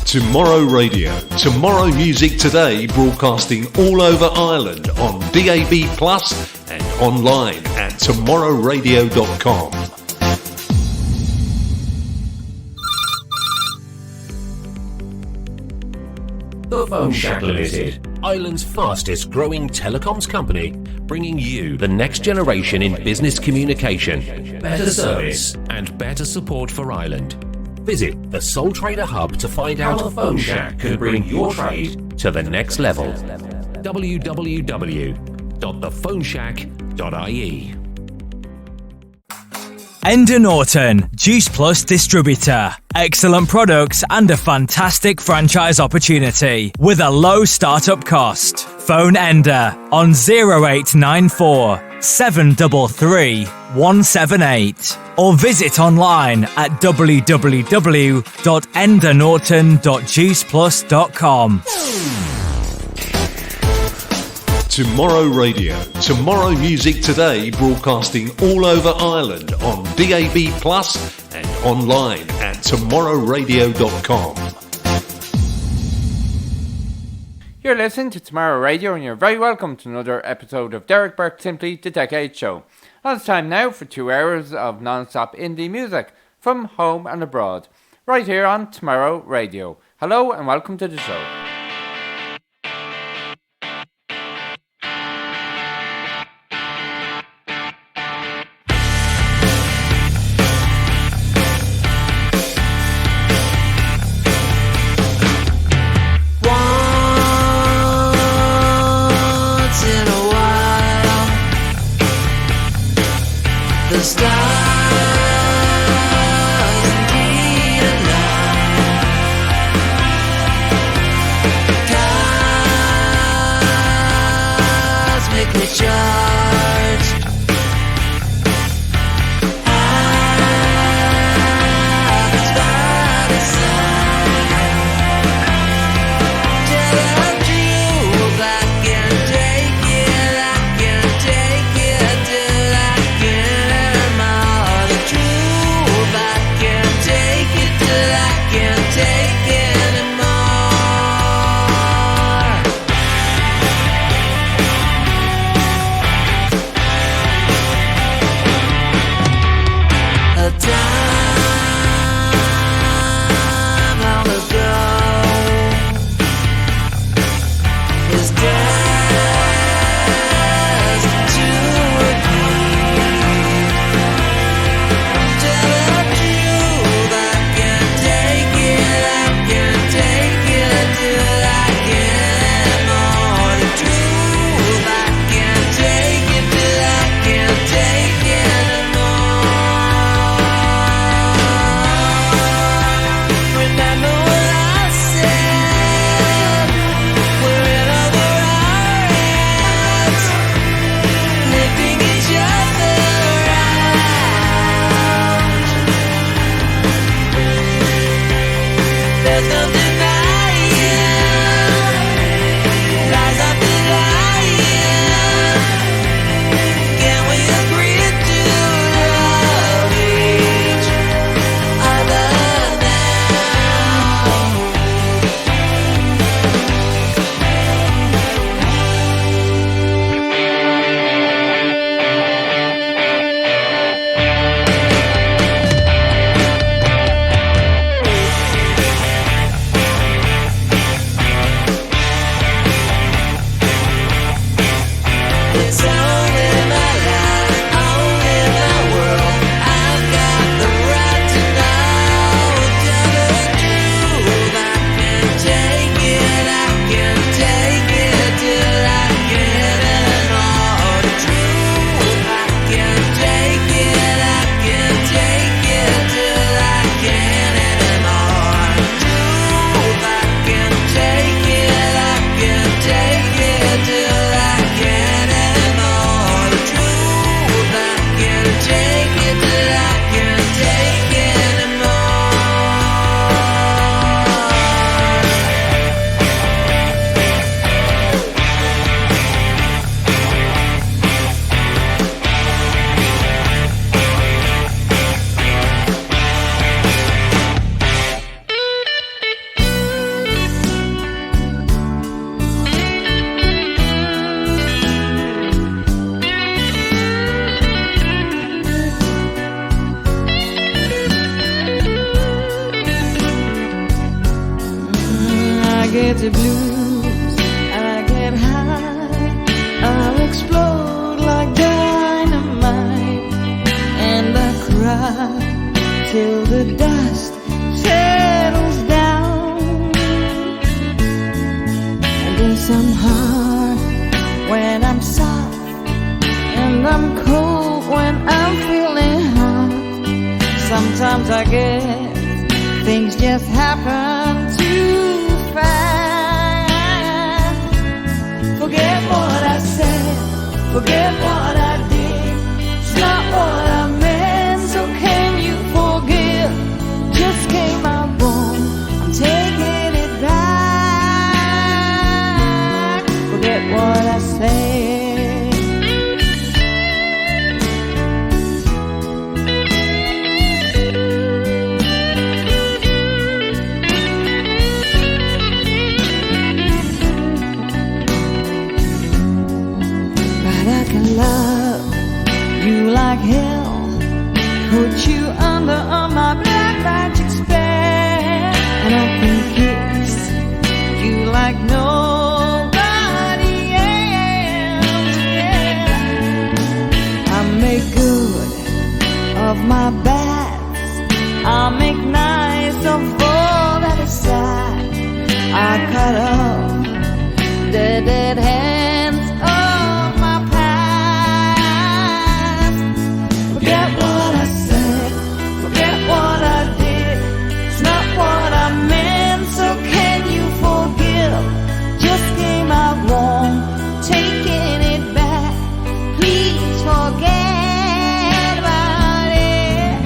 Tomorrow Radio. Tomorrow Music Today, broadcasting all over Ireland on DAB+ and online at tomorrowradio.com. The Phone Shack Limited, Ireland's fastest growing telecoms company, bringing you the next generation in business communication, better service and better support for Ireland. Visit the Sole Trader Hub to find out how the Phone Shack can bring your trade to the next level. www.thephoneshack.ie. Enda Norton, Juice Plus distributor. Excellent products and a fantastic franchise opportunity with a low startup cost. Phone Enda on 0894 733 178 or visit online at www.endanorton.juiceplus.com. Tomorrow Radio. Tomorrow Music Today, broadcasting all over Ireland on DAB+ and online at tomorrowradio.com. You're listening to Tomorrow Radio and you're very welcome to another episode of Derek Burke Simply the Decade Show. And it's time now for 2 hours of non-stop indie music from home and abroad, right here on Tomorrow Radio. Hello and welcome to the show. The stars indeed align. get the blues and I get high, I'll explode like dynamite, and I cry till the dust settles down. And guess I'm hard when I'm soft, and I'm cold when I'm feeling hot. Sometimes I guess things just happen too fast. Forget what I said, forget what I did. It's not what I meant, so can you forgive? Just came out wrong, I'm taking it back. Forget what I said. Love you like hell, put you under on my black magic spell, and I can kiss you like nobody else. Yeah. I make good of my bads, I make nice of all that is sad. I cut off the dead hands of my past. Forget what I said, forget what I did. It's not what I meant, so can you forgive? Just came out wrong, taking it back. Please forget about it.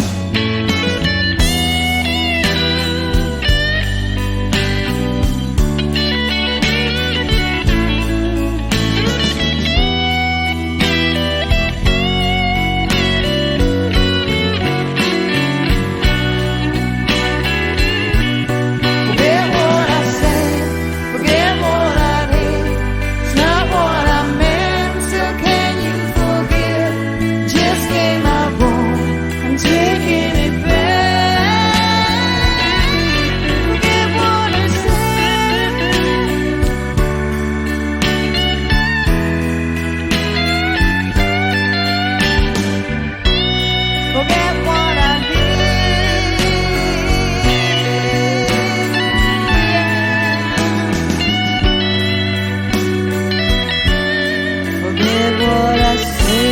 Forget what I said, forget what I did. It's not what I meant, so can you forgive? Just came out wrong, I'm taking it back. Forget what I said. Forget what I did. Forget what I said.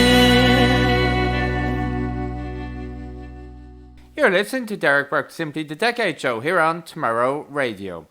You're listening to Derek Burke Simply the Decade Show here on Tomorrow Radio.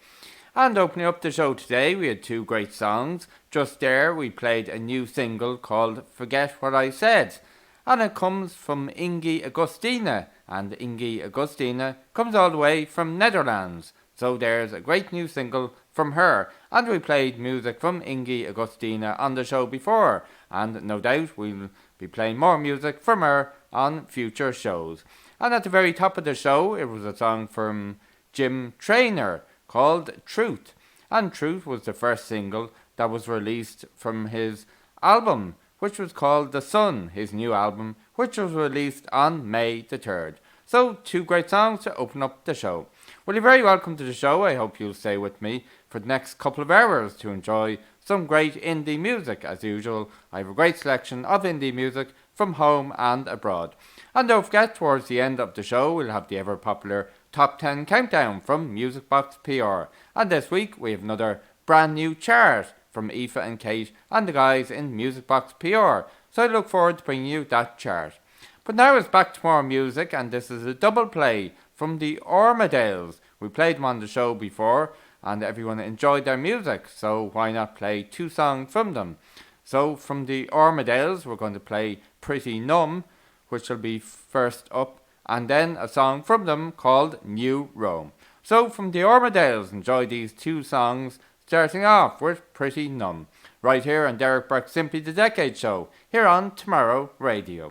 And opening up the show today, we had two great songs. Just there, we played a new single called Forget What I Said. And it comes from Inge Augustina. And Inge Augustina comes all the way from Netherlands. So there's a great new single from her. And we played music from Inge Augustina on the show before. And no doubt we'll be playing more music from her on future shows. And at the very top of the show, it was a song from Jim Trainor called Truth. And Truth was the first single that was released from his album, which was called The Sun, his new album, which was released on May the 3rd. So, two great songs to open up the show. Well, you're very welcome to the show. I hope you'll stay with me for the next couple of hours to enjoy some great indie music. As usual, I have a great selection of indie music from home and abroad. And don't forget, towards the end of the show, we'll have the ever-popular Top 10 Countdown from MusicBox PR. And this week, we have another brand new chart from Aoife and Kate and the guys in MusicBox PR. So I look forward to bringing you that chart. But now it's back to more music, and this is a double play from the Ormidales. We played them on the show before, and everyone enjoyed their music, so why not play two songs from them? So from the Ormidales, we're going to play Pretty Numb, which will be first up, and then a song from them called New Rome. So from the Ormidales, enjoy these two songs, starting off with Pretty Numb, right here on Derek Burke Simply the Decade Show, here on Tomorrow Radio.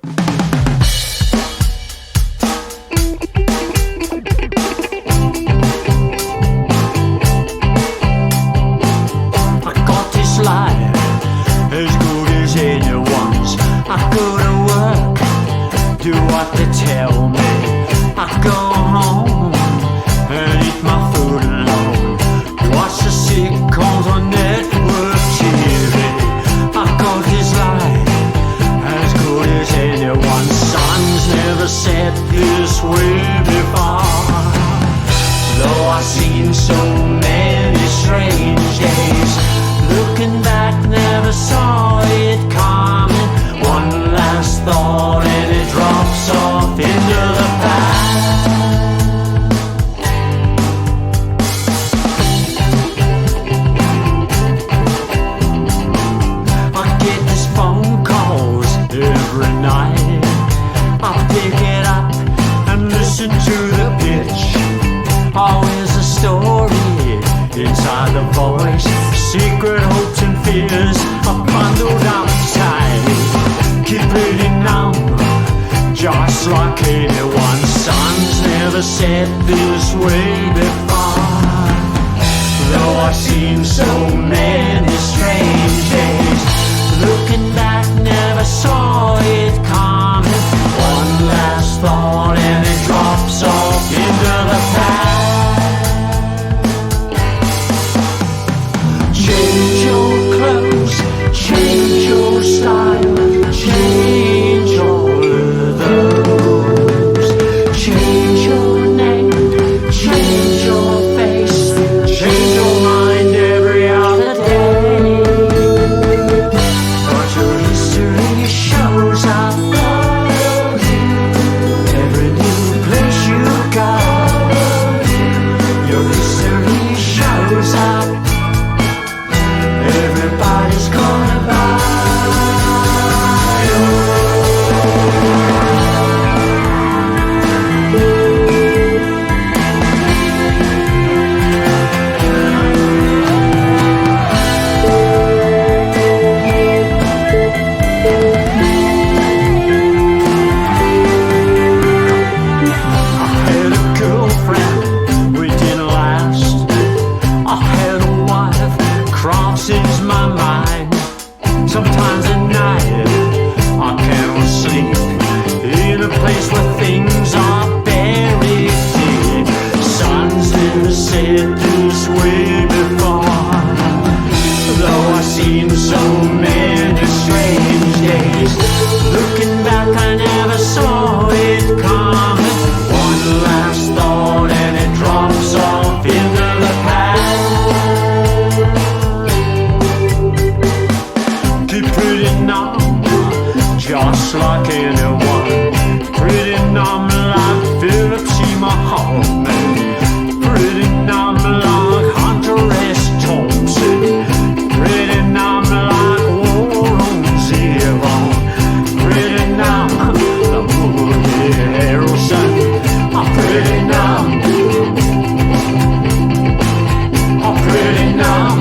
I got this life as good as anyone's. I go to work, do what they tell me. I go home and eat my food alone. Watch the sick Looking back, never saw it coming. One last thought and it drops off into the past. I get these phone calls every night. I pick it up and listen to the pitch. Always a story inside the voice. Secret hopes and fears are bundled outside. Keep reading now, just like anyone. Sun's never set this way before. Though I've seen so many strange days, looking back, never saw it coming. One last thought and it drops off into the past. Change your clothes, change your style, change all of those. Change your name, change your face, change your mind every other day. But your history shows up every new place you go. Your history shows up. Everybody's gonna buy. Sometimes at night I cannot sleep in a place where things are buried deep. Sun's never set this way before. Though I've seen so many strange days, looking back I never saw it coming. One last thought and it drops off into the past. Pretty numb, just like anyone. Pretty numb like Philip Seymour Hoffman. Pretty numb like Hunter S. Thompson. Pretty numb like Warren Zevon. Pretty numb like Woody Harrelson. I'm pretty numb. I'm pretty numb.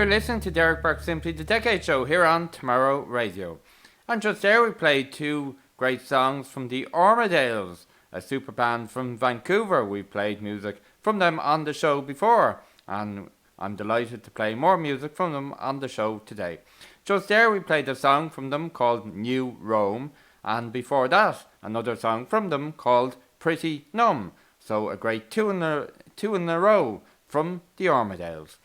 You're listening to Derek Burke Simply the Decade Show here on Tomorrow Radio. And just there we played two great songs from the Ormidales, a super band from Vancouver. We played music from them on the show before, and I'm delighted to play more music from them on the show today. Just there we played a song from them called New Rome, and before that another song from them called Pretty Numb. So a great two in a row from the Ormidales.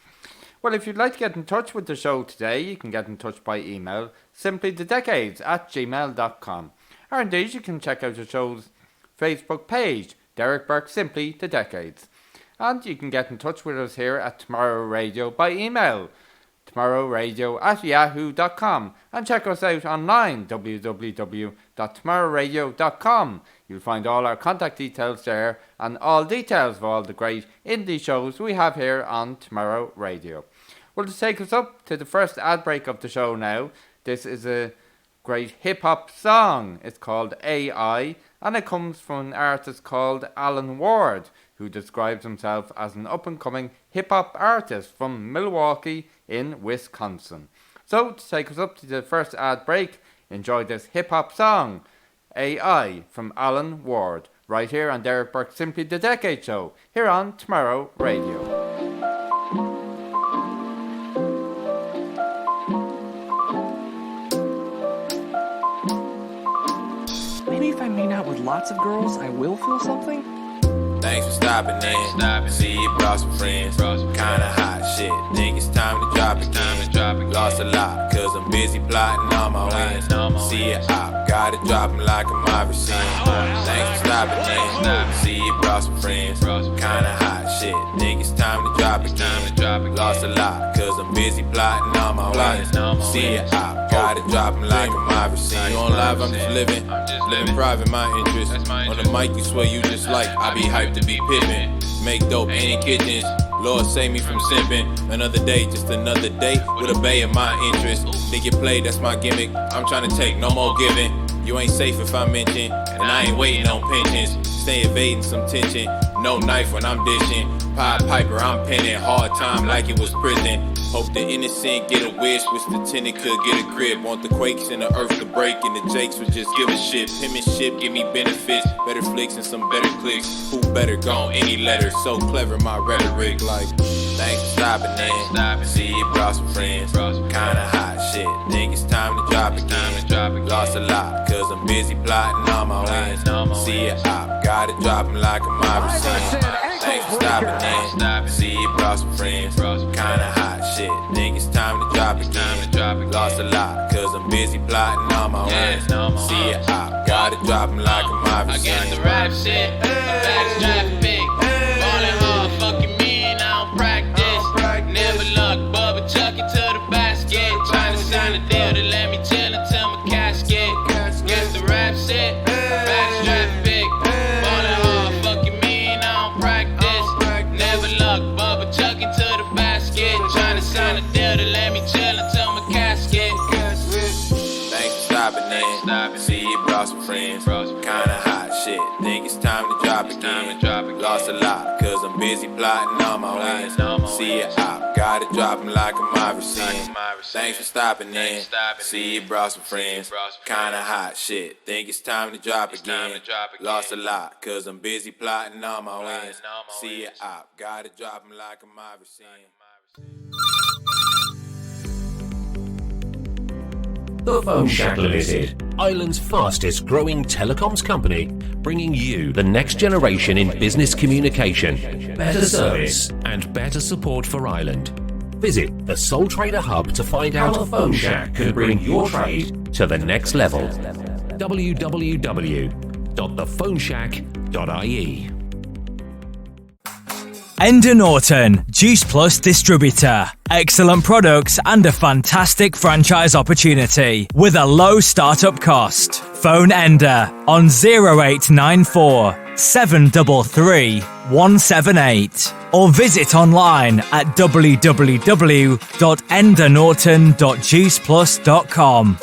Well, if you'd like to get in touch with the show today, you can get in touch by email, simplythedecades@gmail.com. Or indeed, you can check out the show's Facebook page, Derek Burke Simply the Decades. And you can get in touch with us here at Tomorrow Radio by email, tomorrowradio@yahoo.com, and check us out online, www.tomorrowradio.com. You'll find all our contact details there and all details of all the great indie shows we have here on Tomorrow Radio. Well, to take us up to the first ad break of the show now, this is a great hip-hop song. It's called AI, and it comes from an artist called Alan Ward, who describes himself as an up-and-coming hip-hop artist from Milwaukee in Wisconsin. So, to take us up to the first ad break, enjoy this hip-hop song, AI, from Alan Ward, right here on Derek Burke Simply the Decade Show, here on Tomorrow Radio. Maybe if I made out with lots of girls, I will feel something? Thanks for stopping in. See you brought some friends. Kinda hot shit. Think it's time to drop it. Lost a lot, cause I'm busy plotting on my wins. See it out, gotta drop 'em like a mob scene. Thanks for stopping in. See you brought some friends. Kinda hot shit. Think it's time to drop it. Lost a lot, cause I'm busy plotting on my wins. See it out, gotta drop 'em like a mob scene. You on live, I'm just living private, my interest. On the mic, you swear you just like, I be hyped to be pippin'. Make dope in kitchens. Lord save me from simping. Another day, just another day with a bay in my interest. Think you play, that's my gimmick. I'm trying to take no more giving. You ain't safe if I mention, and I ain't waiting on pensions. Stay evading some tension. No knife when I'm dishing. Pied Piper, I'm penning. Hard time like it was prison. Hope the innocent get a wish the tenant could get a grip. Want the quakes and the earth to break, and the jakes would just give a shit. Penmanship give me benefits, better flicks and some better clicks. Who better gone any letter? So clever my rhetoric, like thanks for stopping in. See you brought some friends. Kinda hot shit. Think it's time to drop it. Lost a lot, cause I'm busy plotting on my wins. See it out, gotta drop 'em like a mob scene. Thanks for stopping in. See you brought some friends. Kinda hot shit. Think it's time to drop it. Lost a lot, cause I'm busy plotting on my wins. See it out, gotta drop 'em like a mob scene. I got the rap shit, my back's traffic. Ballin' hard, fucking me and I don't practice. Never luck, Bubba chuck it to the basket. Tryna sign a deal to let me chill until my casket. Got the rap shit, back's traffic. Ballin' hard, fucking me and I don't practice. Never luck, Bubba chuck it to the basket. Tryna sign a deal to let me chill until my casket. Thanks for stopping in. See you brought some friends. Kinda hot shit. Think it's time to drop it again. Lost a lot, cause I'm busy plotting on my wins. See it out, gotta drop 'em like a mob scene. Thanks for stopping in. See you brought some friends. Kinda hot shit. Think it's time to drop again. Lost a lot, cause I'm busy plotting on my wins. See it out, gotta drop 'em like a mob scene. The Phone Shack Limited, Ireland's fastest growing telecoms company, bringing you the next generation in business communication, better service and better support for Ireland. Visit the Sole Trader Hub to find out how the Phone Shack can bring your trade to the next level. www.thephoneshack.ie. Ender Norton, Juice Plus distributor. Excellent products and a fantastic franchise opportunity with a low startup cost. Phone Ender on 0894 733 178 or visit online at www.endernorton.juiceplus.com.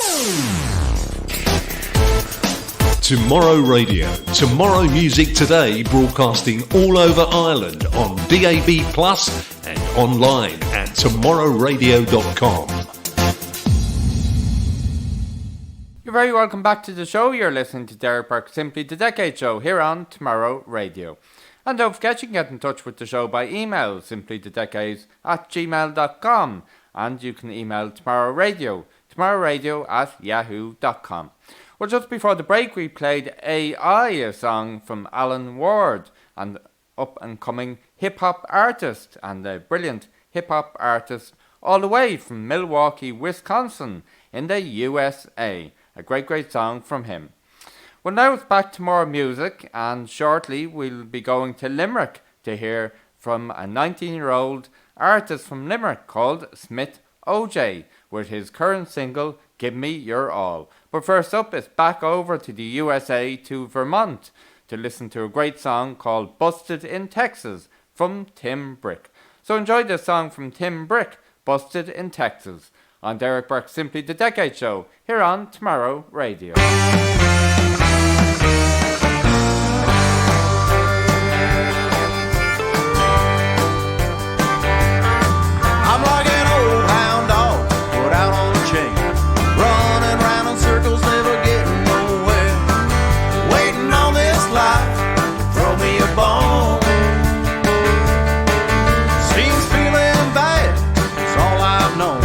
Tomorrow Radio. Tomorrow Music Today, broadcasting all over Ireland on DAB Plus and online at tomorrowradio.com. You're very welcome back to the show. You're listening to Derek Burke Simply the Decade Show here on Tomorrow Radio. And don't forget you can get in touch with the show by email, simplythedecades@gmail.com, and you can email tomorrowradio@yahoo.com. Well, just before the break we played AI, a song from Alan Ward, an up-and-coming hip-hop artist, and a brilliant hip-hop artist all the way from Milwaukee, Wisconsin in the USA. A great song from him. Well, now it's back to more music, and shortly we'll be going to Limerick to hear from a 19-year-old artist from Limerick called Smith OJ with his current single, Give Me Your All. But first up, it's back over to the USA, to Vermont, to listen to a great song called Busted in Texas from Tim Brick. So enjoy this song from Tim Brick, Busted in Texas, on Derek Burke's Simply the Decade Show here on Tomorrow Radio. I'm like an old hound dog put out on a chain, running round in circles, never getting nowhere, waiting on this life to throw me a bone. Seems feeling bad, it's all I've known.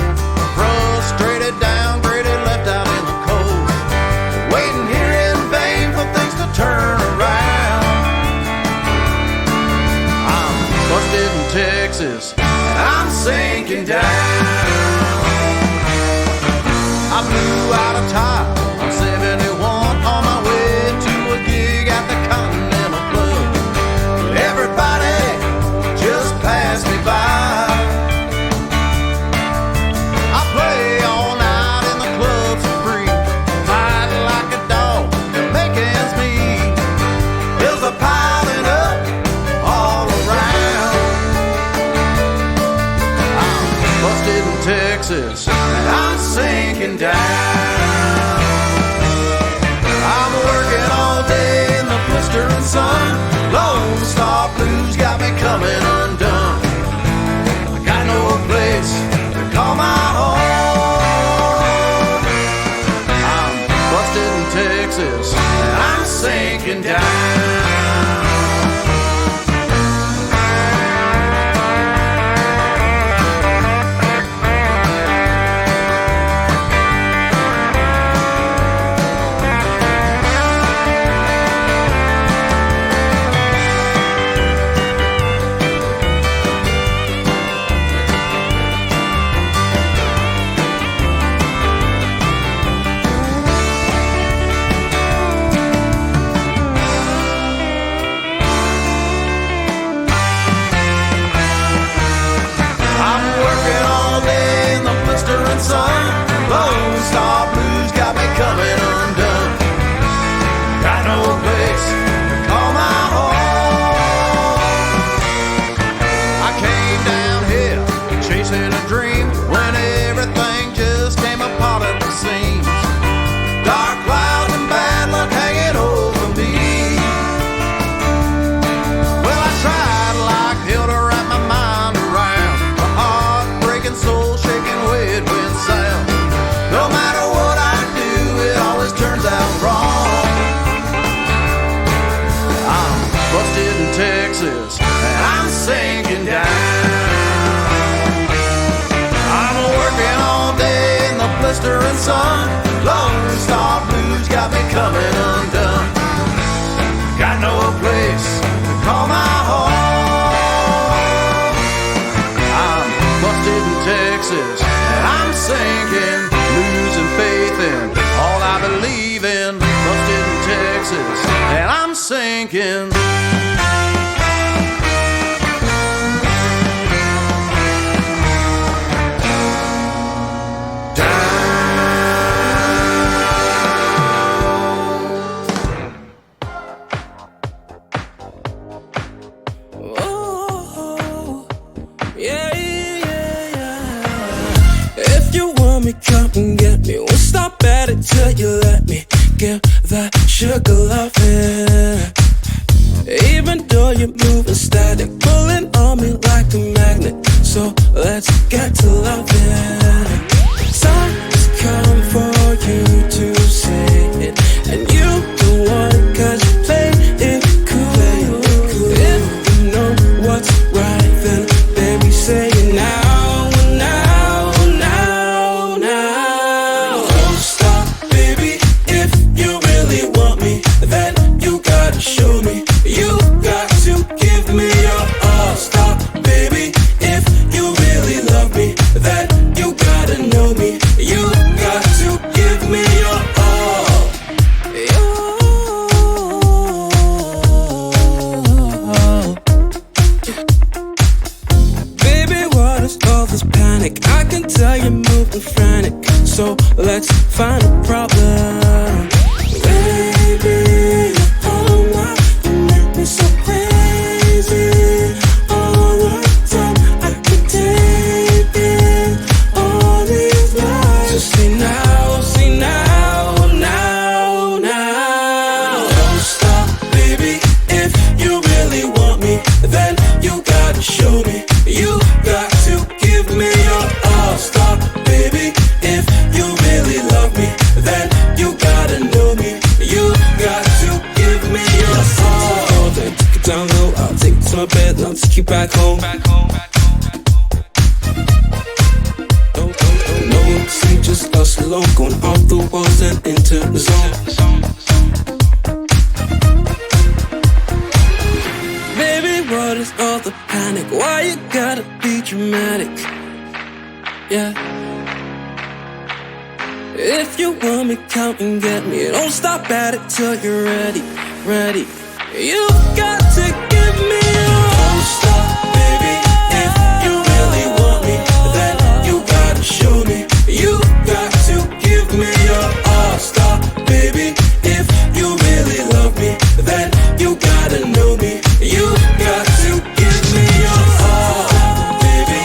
Frustrated, downgraded, left out in the cold, waiting here in vain for things to turn around. I'm busted in Texas, I'm sinking down. I blew out a tire on 71 on my way to a gig at the Continental Club. Everybody just passed me by. I play all night in the clubs for free, fight like a dog to make ends meet. Bills are piling up all around. Busted in Texas, and I'm sinking down. I'm working all day in the blistering sun. Lone Star blues got me coming undone. I got no place to call my home. I'm busted in Texas, and I'm sinking down. Sun, Lone Star blues got me coming undone. Got no place to call my home. I came down here chasing a dream when everything just came apart at the seams. Dark clouds and bad luck hanging over me. Well, I tried like hell to wrap my mind around a heartbreaking, soul-shaking headwind sound. No matter what I do, it always turns out wrong. I'm busted in Texas, and I'm sinking down. I'm working all day in the blistering sun. Lone Star blues got me coming undone. Got no place to call my home. I'm busted in Texas, and I'm sinking, losing faith in all I believe in. Busted in Texas, and I'm sinking. Come and get me, won't stop at it till you let me give that sugar loving. Even though you're moving static, pulling on me like a magnet. So let's get to loving. Time has come for you to say it, and you don't want it 'cause you play it cool. If you know what's right, then baby say it now, now, now, now. Don't stop, baby. If you really want me, then you gotta show me. You got to give me your all. Stop, baby. If you really love me, then you gotta know me. You got to give me your all. Baby, what is all this panic? I can tell you're moving frantic. So let's find a problem. Baby, oh my, you make me so crazy. All the time I can take it. All these lies. So say now, now, now. Don't stop, baby. If you really want me, then you gotta show me. You got to give me your all. Stop, baby. If you really love me, then you gotta know me. You got to give me your all. Then take it down low, I'll take it to my bed, and I'll take you back home. No one to see, just us alone, going off the walls and into the zone. Baby, what is all the panic? Why you gotta be dramatic? Yeah. If you want me, come and get me. Don't stop at it till you're ready, ready. You got to give me your all. Stop, baby. If you really want me, then you gotta show me. You got to give me your all. Stop, baby. If you really love me, then you gotta know me. You got to give me your all. Baby,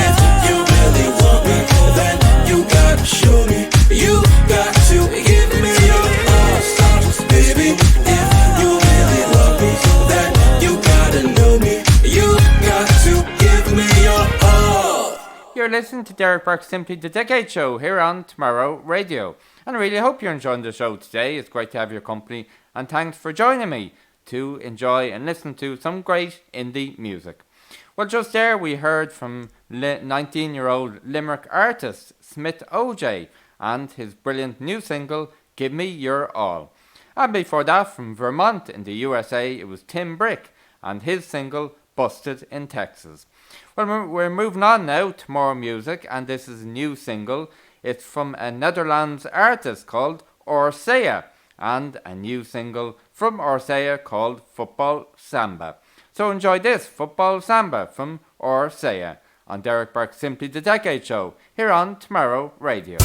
if you really want me, then you gotta show me. You got to give me your all. Stop, baby. If you really love me, then you gotta know me. You got to give me your all. You're listening to Derek Burke's Simply the Decade Show here on Tomorrow Radio. And I really hope you're enjoying the show today. It's great to have your company, and thanks for joining me to enjoy and listen to some great indie music. Well, just there we heard from 19-year-old Limerick artist Smith OJ and his brilliant new single, Give Me Your All. And before that, from Vermont in the USA, it was Tim Brick and his single, Busted in Texas. Well, we're moving on now to more music, and this is a new single. It's from a Netherlands artist called Orsaya, and a new single from Orsaya called Football Samba. So enjoy this, Football Samba from Orsaya, on Derek Burke's Simply the Decade Show, here on Tomorrow Radio.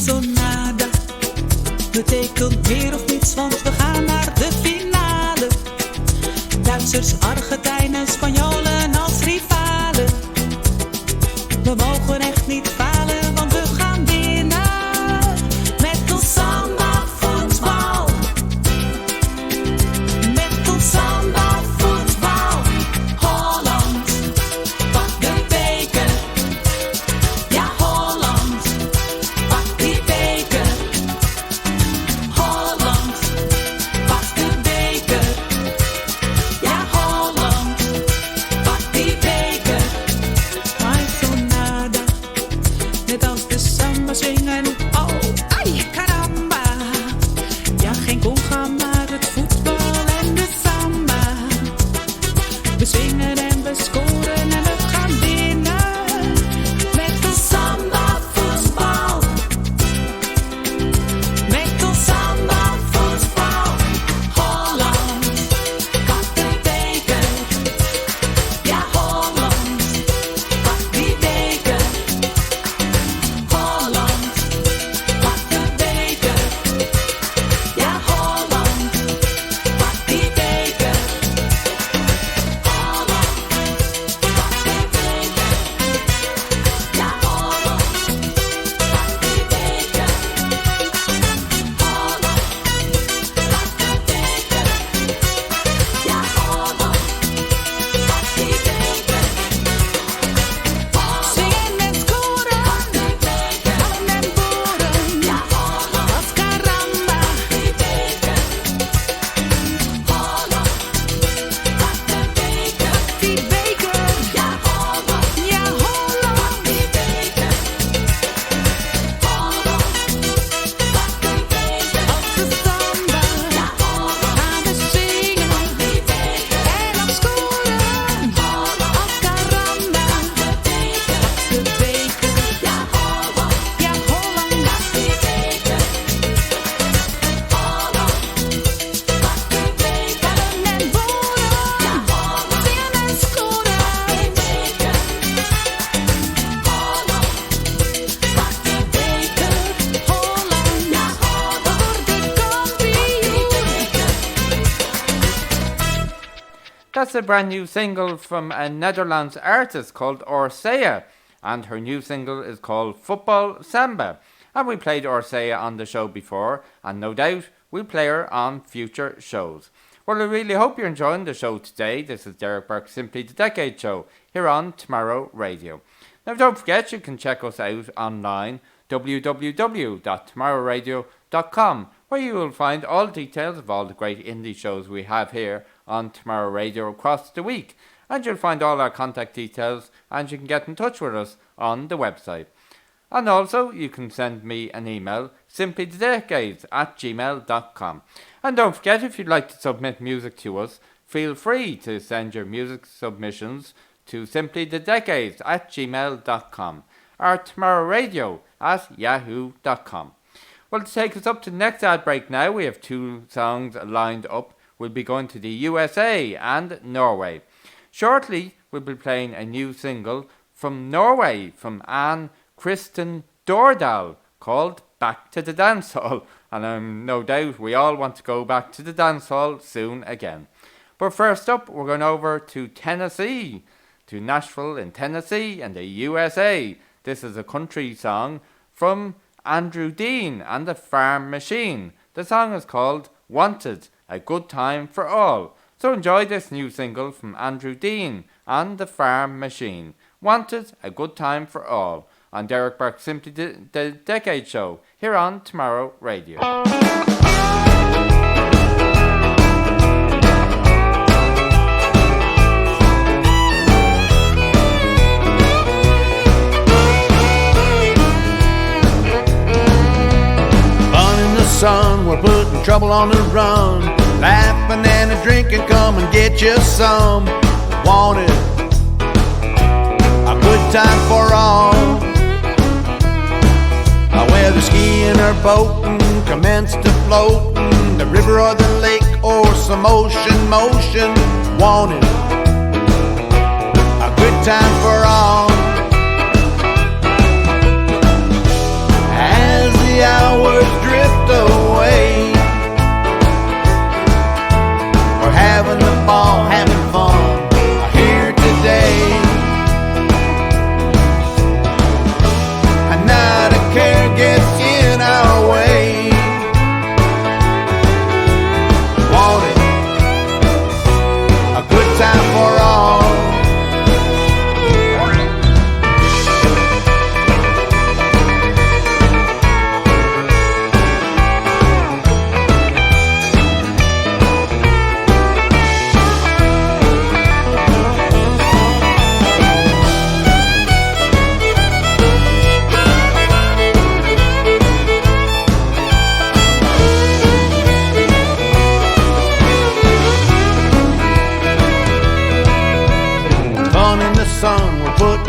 Sonada betekent meer of niets, want we gaan naar de finale. Duitsers, Argentijnen, Spanjolen als rivalen. We mogen echt niet falen, want we gaan winnen. Met ons samba voetbal. Met ons samba voetbal. Holland, pak de beker. Ja, Holland. That's a brand new single from a Netherlands artist called Orsaya, and her new single is called Football Samba. And we played Orsaya on the show before, and no doubt we'll play her on future shows. Well, I really hope you're enjoying the show today. This is Derek Burke, Simply the Decade Show, here on Tomorrow Radio. Now, don't forget, you can check us out online, www.tomorrowradio.com, where you will find all details of all the great indie shows we have here on Tomorrow Radio across the week. And you'll find all our contact details, and you can get in touch with us on the website. And also, you can send me an email, simplythedecades@gmail.com. And don't forget, if you'd like to submit music to us, feel free to send your music submissions to simplythedecades@gmail.com or tomorrowradio@yahoo.com. Well, to take us up to the next ad break now, we have two songs lined up. We'll be going to the USA and Norway. Shortly, we'll be playing a new single from Norway from Anne Kristen Dordal called Back to the Dance Hall, and no doubt we all want to go back to the dance hall soon again. But first up, we're going over to Tennessee, to Nashville in Tennessee and the USA. This is a country song from Andrew Dean and the Farm Machine. The song is called Wanted, a Good Time for All. So enjoy this new single from Andrew Dean and the Farm Machine, Wanted, a Good Time for All, on Derek Burke Simply the Decade Show, here on Tomorrow Radio. Fun in the sun, we're putting trouble on the run. Laughing and a drinking, come and get you some. Wanted, a good time for all. Whether skiing or boating, commence to floating, the river or the lake or some ocean motion. Wanted, a good time for all. As the hours drift away, we're having a ball, having fun here today. And not a care gets in our way. Wanted, a good time for all.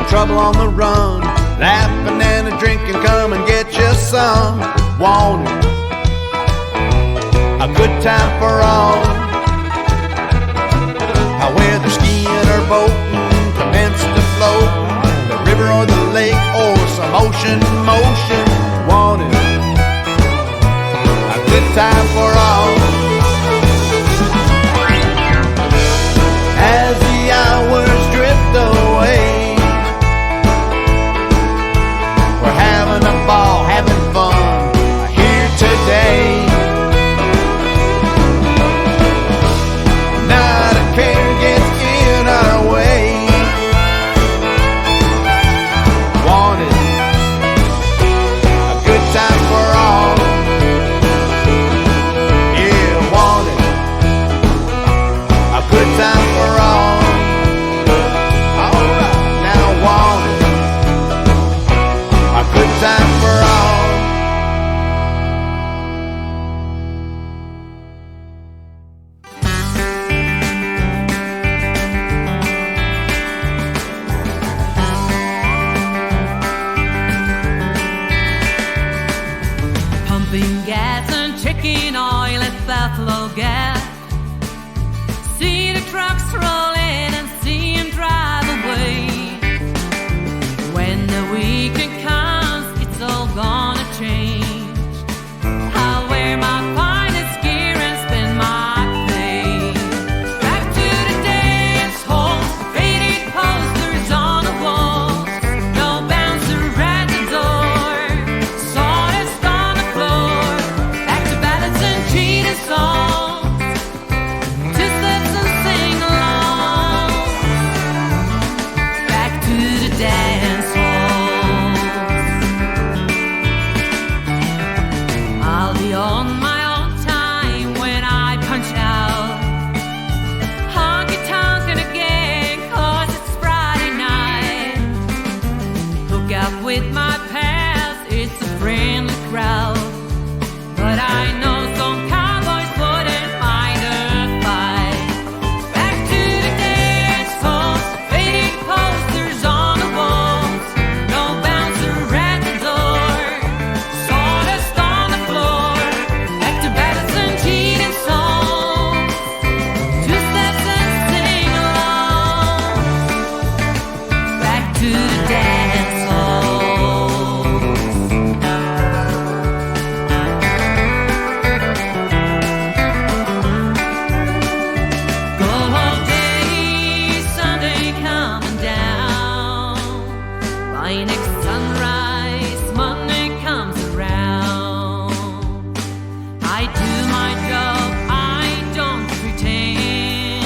Trouble on the run, laughing and a drinking, come and get you some. Wanted, a good time for all. Whether skiing or boating, commence to float, the river or the lake or some ocean motion. Wanted, a good time for all. As the hours drift away, having a ball, having fun here today. Not a care gets in our way. Wanted, a good time for all. Yeah, wanted, a good time for all. All right, now wanted, a good time for all. Pumping gas and checking oil at Buffalo Gas. See the trucks roll in and see him drive away. When the weekend comes, it's all gonna change. I'll wear my finest gear and spend my day. Back to the day with my past, it's a friendly crowd. But I know some cowboys wouldn't mind a fight. Back to the dance halls, faded posters on the walls. No bouncer at the door, sawdust on the floor. Back to ballads and cheating songs, two steps and sing along. Back to the dance halls. Good old days, Sunday coming down. By next sunrise, Monday comes around. I do my job, I don't pretend.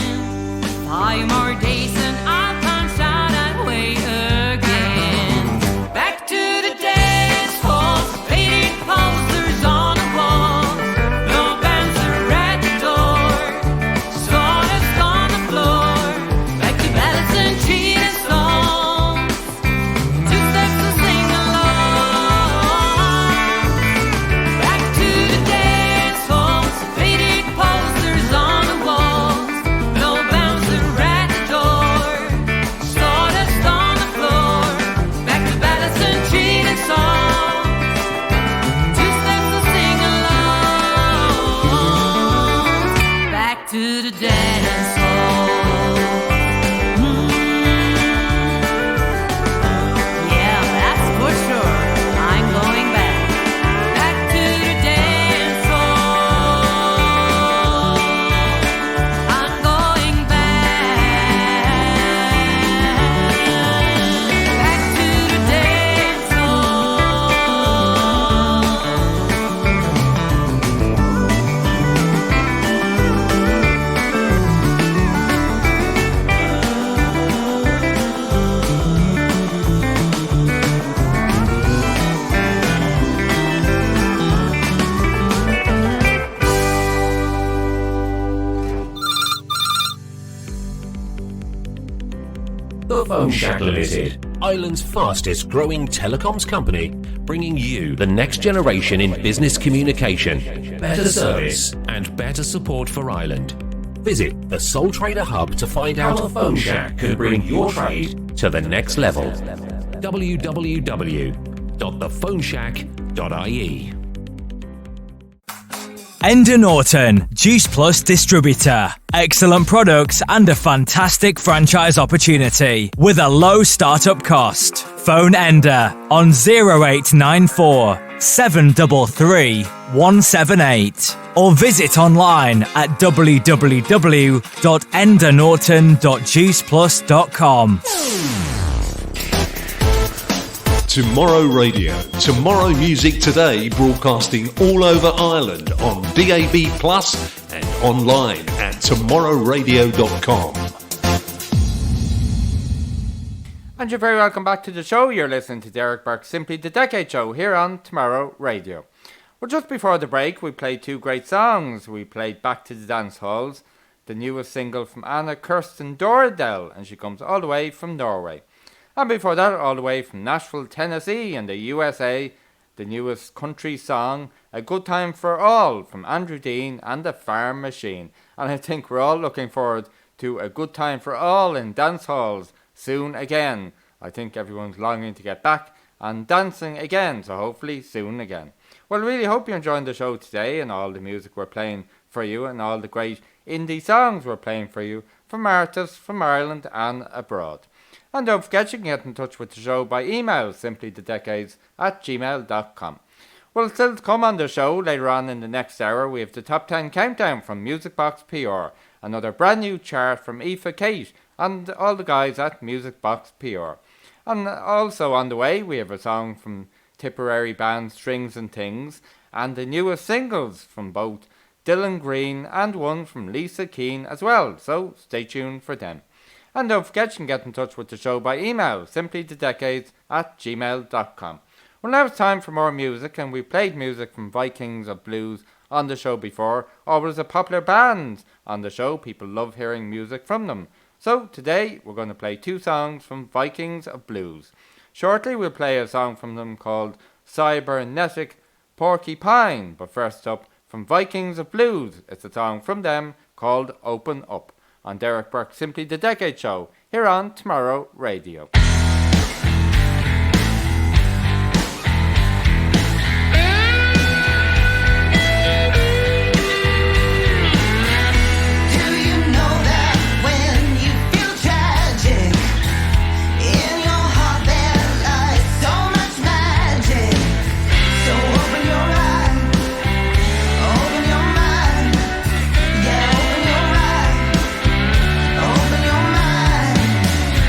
5 more days and I'll punch out that way again. Back to the dance halls, faded posters on the wall. No bouncer at the door, sawdust on the floor. Back to ballads and cheating songs, two steps and sing along. Back to the dance halls, faded posters on the walls. No bouncer at the door, sawdust on the floor. Back to ballads and cheating songs, two steps and sing along. Back to the dance hall. Yeah, that's for sure. I'm going back. Back to the dance hall. I'm going back. Back to the dance The Phone Shack Limited, Ireland's fastest growing telecoms company, bringing you the next generation in business communication, better service and better support for Ireland. Visit the Sole Trader Hub to find out how the Phone Shack can bring your trade to the next level. www.thephoneshack.ie. Ender Norton, Juice Plus distributor. Excellent products and a fantastic franchise opportunity with a low startup cost. Phone Ender on 0894 733 178 or visit online at www.endernorton.juiceplus.com. Tomorrow Radio. Tomorrow Music Today, broadcasting all over Ireland on DAB Plus and online at tomorrowradio.com. And you're very welcome back to the show. You're listening to Derek Burke's Simply the Decade Show here on Tomorrow Radio. Well, just before the break, we played two great songs. We played Back to the Dance Halls, the newest single from Anna Kirsten Dordell, and she comes all the way from Norway. And before that, all the way from Nashville, Tennessee in the USA, the newest country song, A Good Time for All, from Andrew Dean and the Farm Machine. And I think we're all looking forward to a good time for all in dance halls soon again. I think everyone's longing to get back and dancing again, so hopefully soon again. Well, really hope you're enjoying the show today and all the music we're playing for you and all the great indie songs we're playing for you from artists from Ireland and abroad. And don't forget, you can get in touch with the show by email, simplythedecades@gmail.com. Well, still to come on the show later on in the next hour, we have the Top 10 Countdown from MusicBox PR, another brand new chart from Aoife Kate and all the guys at MusicBox PR. And also on the way, we have a song from Tipperary band Strings and Things, and the newest singles from both Dylan Green and one from Lisa Keane as well, so stay tuned for them. And don't forget, you can get in touch with the show by email, simplythedecades@gmail.com. Well, now it's time for more music, and we played music from Vikings of Blues on the show before, always a popular band on the show. People love hearing music from them. So today we're going to play 2 songs from Vikings of Blues. Shortly we'll play a song from them called Cybernetic Porcupine, but first up, from Vikings of Blues, it's a song from them called Open Up on Derek Burke's Simply the Decade Show here on Tomorrow Radio.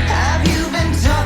Have you been told?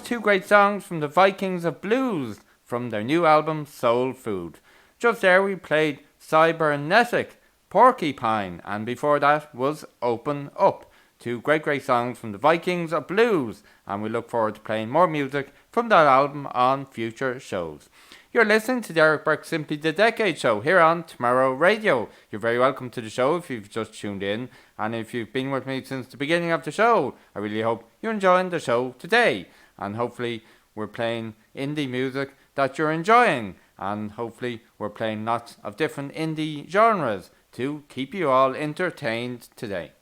two great songs from the Vikings of Blues from their new album Soul Food. Just there we played Cybernetic, Porcupine, and before that was Open Up. Two great songs from the Vikings of Blues, and we look forward to playing more music from that album on future shows. You're listening to Derek Burke Simply the Decade Show here on Tomorrow Radio. You're very welcome to the show if you've just tuned in, and if you've been with me since the beginning of the show, I really hope you're enjoying the show today, and hopefully we're playing indie music that you're enjoying, and hopefully we're playing lots of different indie genres to keep you all entertained today.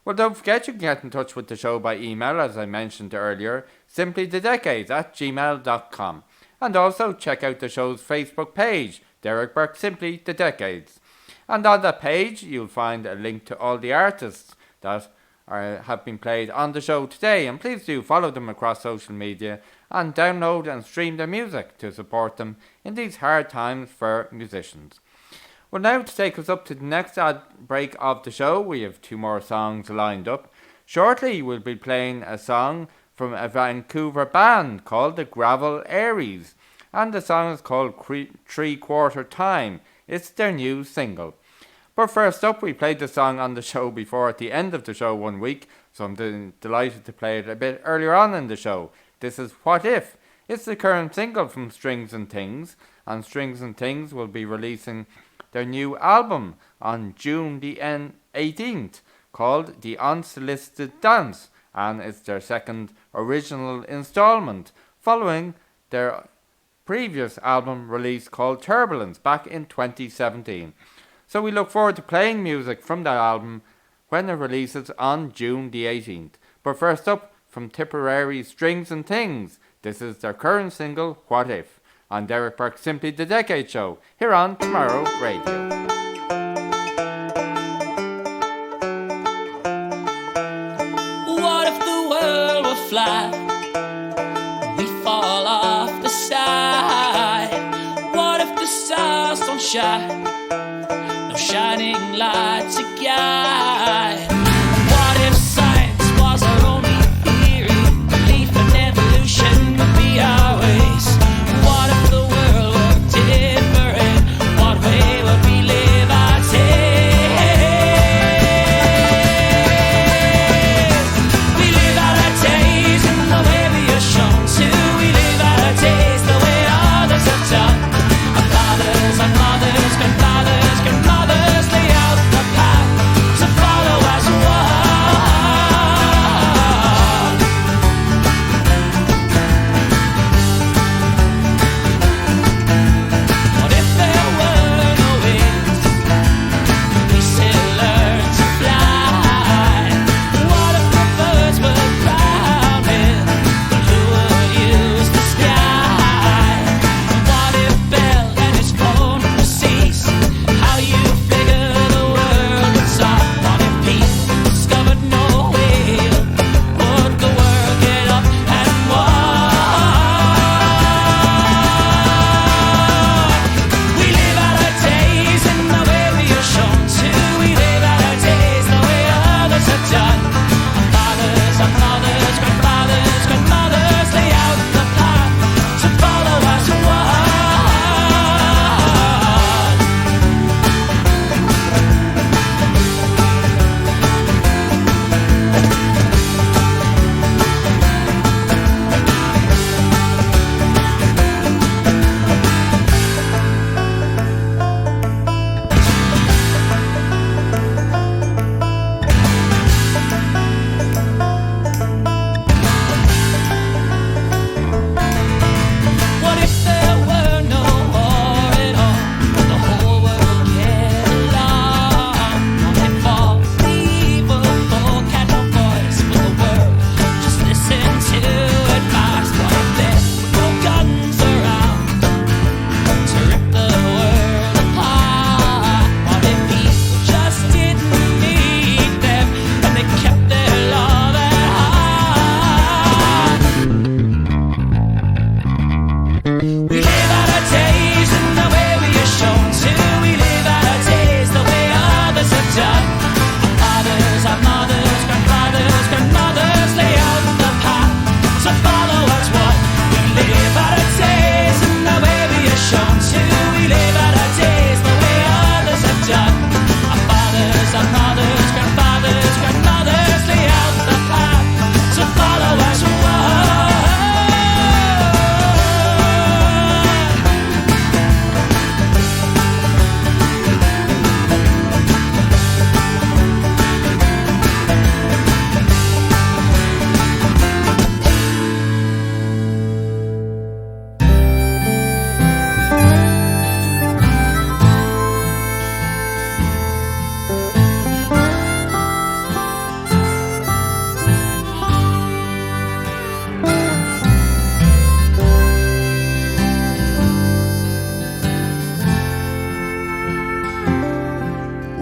Well, don't forget you can get in touch with the show by email, as I mentioned earlier, simplythedecades@gmail.com. And also check out the show's Facebook page, Derek Burke Simply the Decades. And on that page you'll find a link to all the artists that have been played on the show today, and please do follow them across social media and download and stream their music to support them in these hard times for musicians. Well, now to take us up to the next ad break of the show, we have two more songs lined up. Shortly we'll be playing a song from a Vancouver band called the Gravel Aries, and the song is called 3/4 Time. It's their new single. But first up, we played the song on the show before at the end of the show one week, so I'm delighted to play it a bit earlier on in the show. This is What If. It's the current single from Strings and Things, and Strings and Things will be releasing their new album on June the 18th called The Unsolicited Dance, and it's their second original installment following their previous album release called Turbulence back in 2017. So we look forward to playing music from that album when it releases on June the 18th. But first up, from Tipperary Strings and Things, this is their current single, What If, on Derek Burke Simply the Decade Show here on Tomorrow Radio. What if the world were flat? We fall off the side. What if the stars don't shine? No shining light to guide. What if science was our only theory? Belief in evolution would be our ways. What if the world were different? What way would we live our days? We live our days in the way we are shown to. We live our days the way others have done. Our fathers, our mothers, grandfathers, grandmothers lay out the path to follow.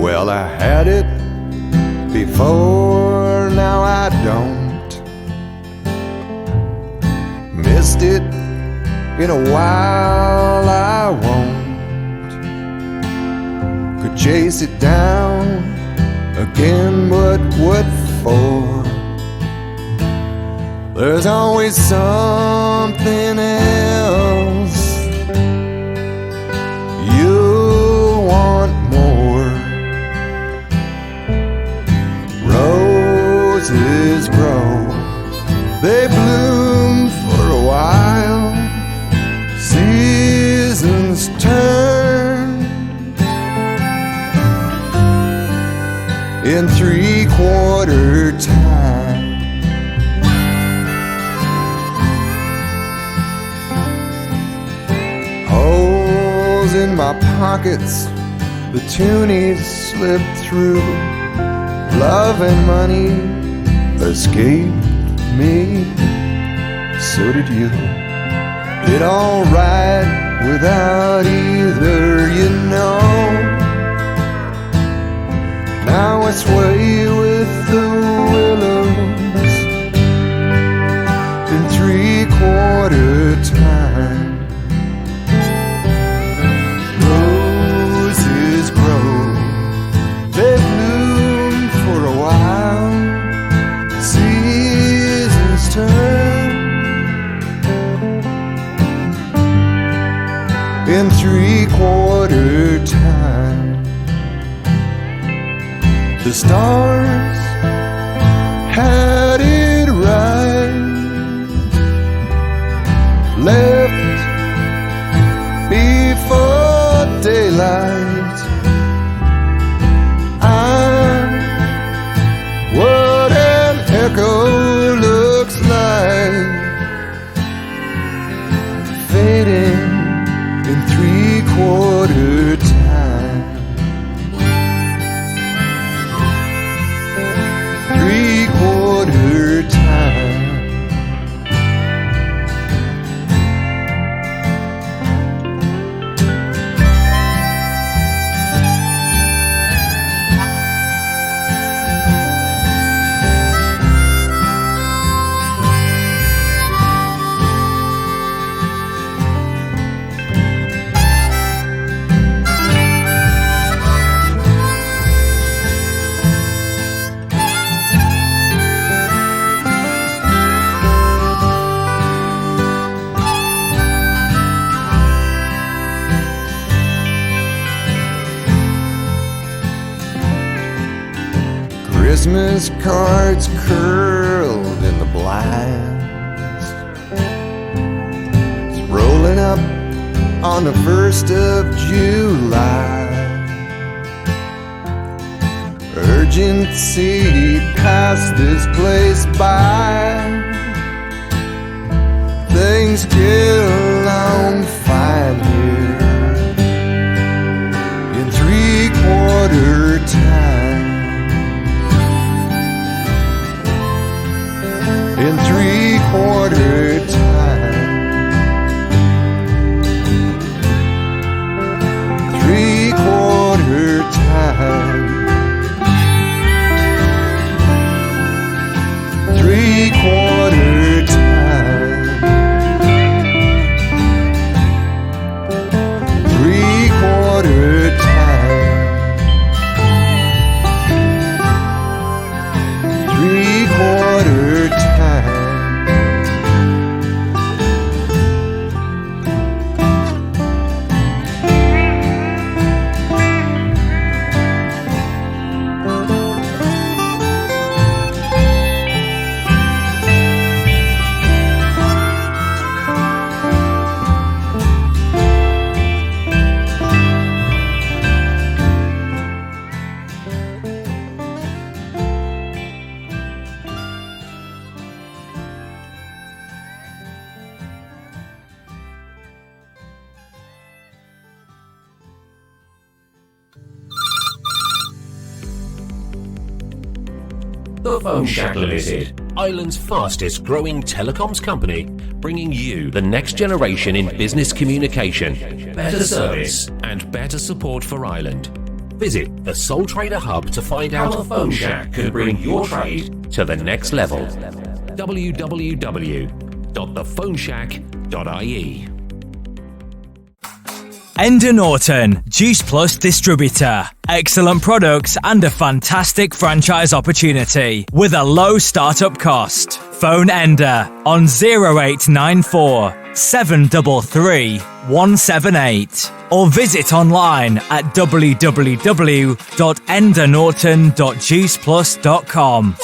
Well, I had it before, now I don't. Missed it in a while, I won't. Could chase it down again, but what for? There's always something else. You'll want more. Roses grow, they bloom for a while. Seasons turn in 3/4 time. Holes in my pockets, the toonies slipped through. Love and money escaped me, so did you. Did all right without either, you know. Now I sway with the willows in 3/4 time. Roses grow, they bloom for a while. Seasons turn in 3/4 time. The stars had it right, left before daylight. I'm what an echo looks like, fading in 3/4 time. 3/4 time. Christmas cards curled in the blinds. It's rolling up on the 1st of July. Urgency pass this place by. Things get along fine here in 3/4 time. In 3/4 time. 3/4 time. 3/4 time. 3/4 time. 3/4 time. The Phone Shack Limited, Ireland's fastest growing telecoms company, bringing you the next generation in business communication, better service and better support for Ireland. Visit the Soul Trader Hub to find out how the Phone Shack can bring your trade to the next level. www.thephoneshack.ie. Ender Norton, Juice Plus distributor. Excellent products and a fantastic franchise opportunity with a low startup cost. Phone Ender on 0894 733 178 or visit online at www.endernorton.juiceplus.com.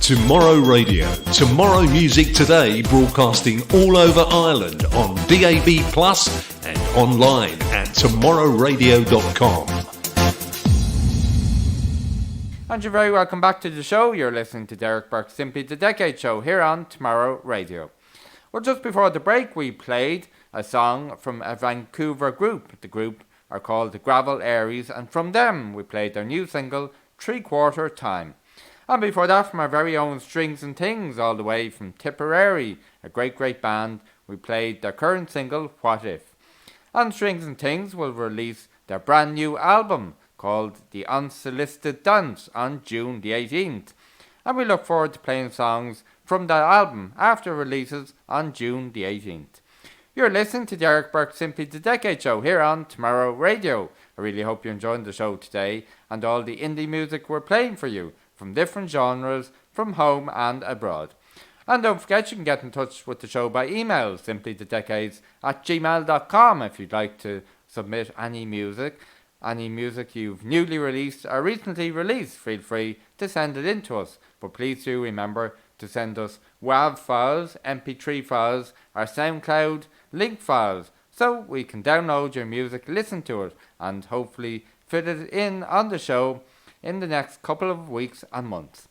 Tomorrow Radio. Tomorrow Music Today, broadcasting all over Ireland on DAB Plus and online at tomorrowradio.com. And you're very welcome back to the show. You're listening to Derek Burke's Simply the Decade Show here on Tomorrow Radio. Well, just before the break, we played a song from a Vancouver group. The group are called the Gravel Aries, and from them we played their new single, 3/4 Time. And before that, from our very own Strings and Things, all the way from Tipperary, a great band, we played their current single, What If. And Strings and Things will release their brand new album called The Unsolicited Dance on June the 18th. And we look forward to playing songs from that album after releases on June the 18th. You're listening to Derek Burke Simply the Decade Show here on Tomorrow Radio. I really hope you're enjoying the show today and all the indie music we're playing for you from different genres from home and abroad. And don't forget, you can get in touch with the show by email, simplythedecades@gmail.com, if you'd like to submit any music you've newly released or recently released. Feel free to send it in to us, but please do remember to send us WAV files, MP3 files, or SoundCloud link files, so we can download your music, listen to it, and hopefully fit it in on the show in the next couple of weeks and months.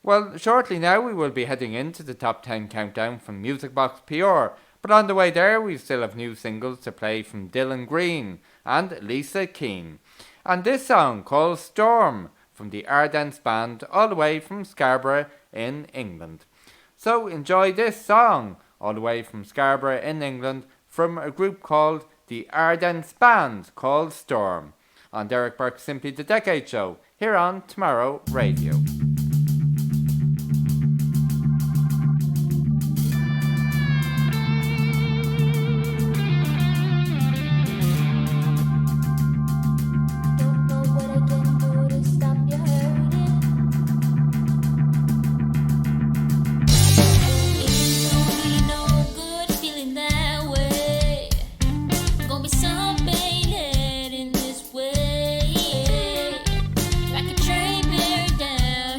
Well, shortly now we will be heading into the top 10 countdown from MusicBox PR, but on the way there we still have new singles to play from Dylan Green and Lisa Keane. And this song called Storm from the Ardents band all the way from Scarborough in England. So enjoy this song all the way from Scarborough in England from a group called the Ardents band called Storm on Derek Burke's Simply the Decade Show here on Tomorrow Radio. Like a train bear down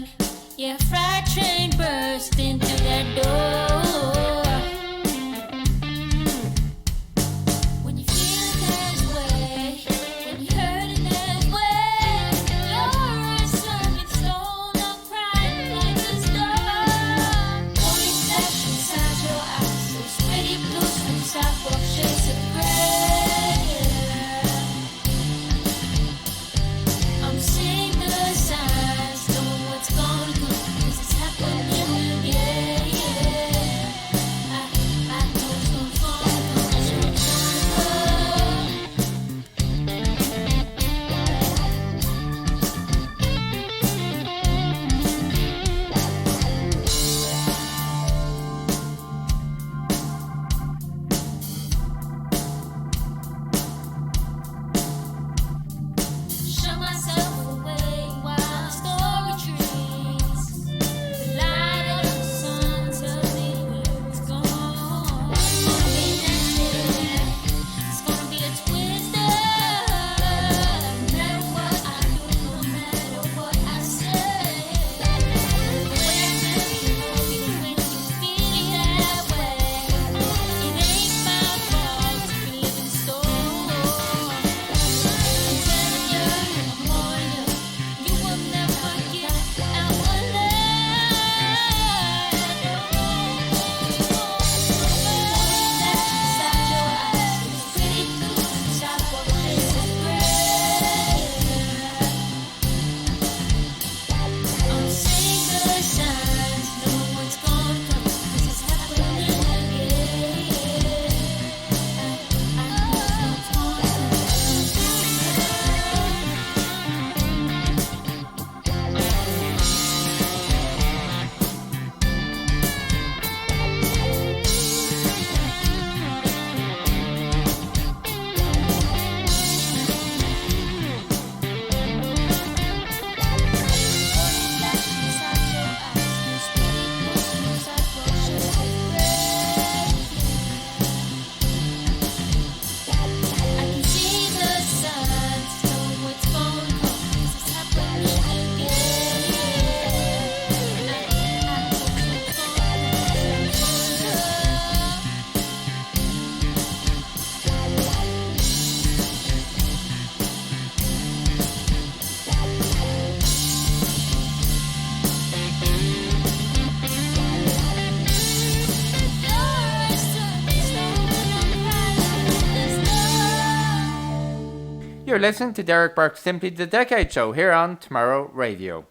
You're listening to Derek Burke's Simply the Decade Show here on Tomorrow Radio.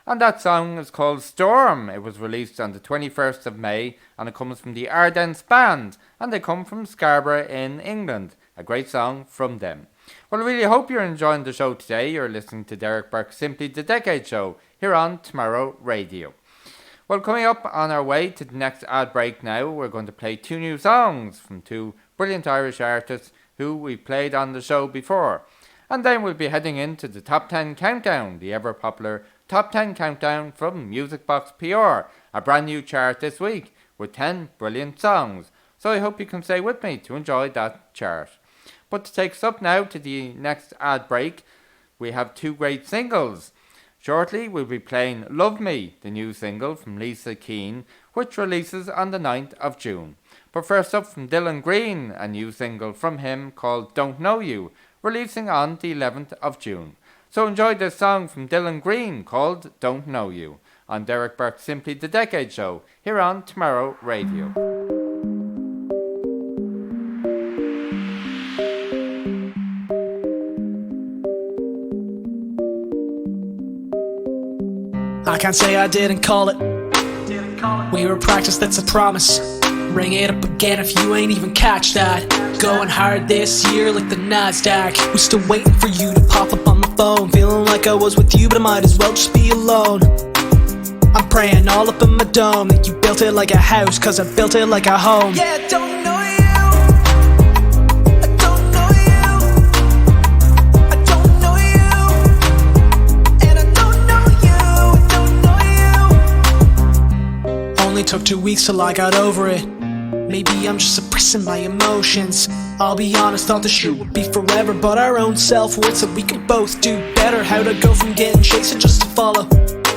And that song is called Storm. It was released on the 21st of May and it comes from the Ardents band and they come from Scarborough in England. A great song from them. Well, I really hope you're enjoying the show today. You're listening to Derek Burke's Simply the Decade Show here on Tomorrow Radio. Well, coming up on our way to the next ad break now, we're going to play two new songs from two brilliant Irish artists who we've played on the show before. And then we'll be heading into the Top 10 Countdown, the ever popular Top 10 Countdown from MusicBox PR, a brand new chart this week with 10 brilliant songs. So I hope you can stay with me to enjoy that chart. But to take us up now to the next ad break, we have two great singles. Shortly we'll be playing Love Me, the new single from Lisa Keane, which releases on the 9th of June. But first up from Dylan Green, a new single from him called Don't Know You, releasing on the 11th of June. So enjoy this song from Dylan Green called Don't Know You on Derek Burke's Simply the Decade Show here on Tomorrow Radio. I can't say I didn't call it. We were practice, that's a promise. Bring it up again if you ain't even catch that. Going hard this year like the Nasdaq. We're still waiting for you to pop up on the phone. Feeling like I was with you, but I might as well just be alone. I'm praying all up in my dome that you built it like a house, cause I built it like a home. Yeah, I don't know you. I don't know you. I don't know you. And I don't know you. I don't know you. Only took 2 weeks till I got over it. Maybe I'm just suppressing my emotions. I'll be honest, thought this shit would be forever, but our own self-worth said we could both do better. How'd I go from getting chased just to follow?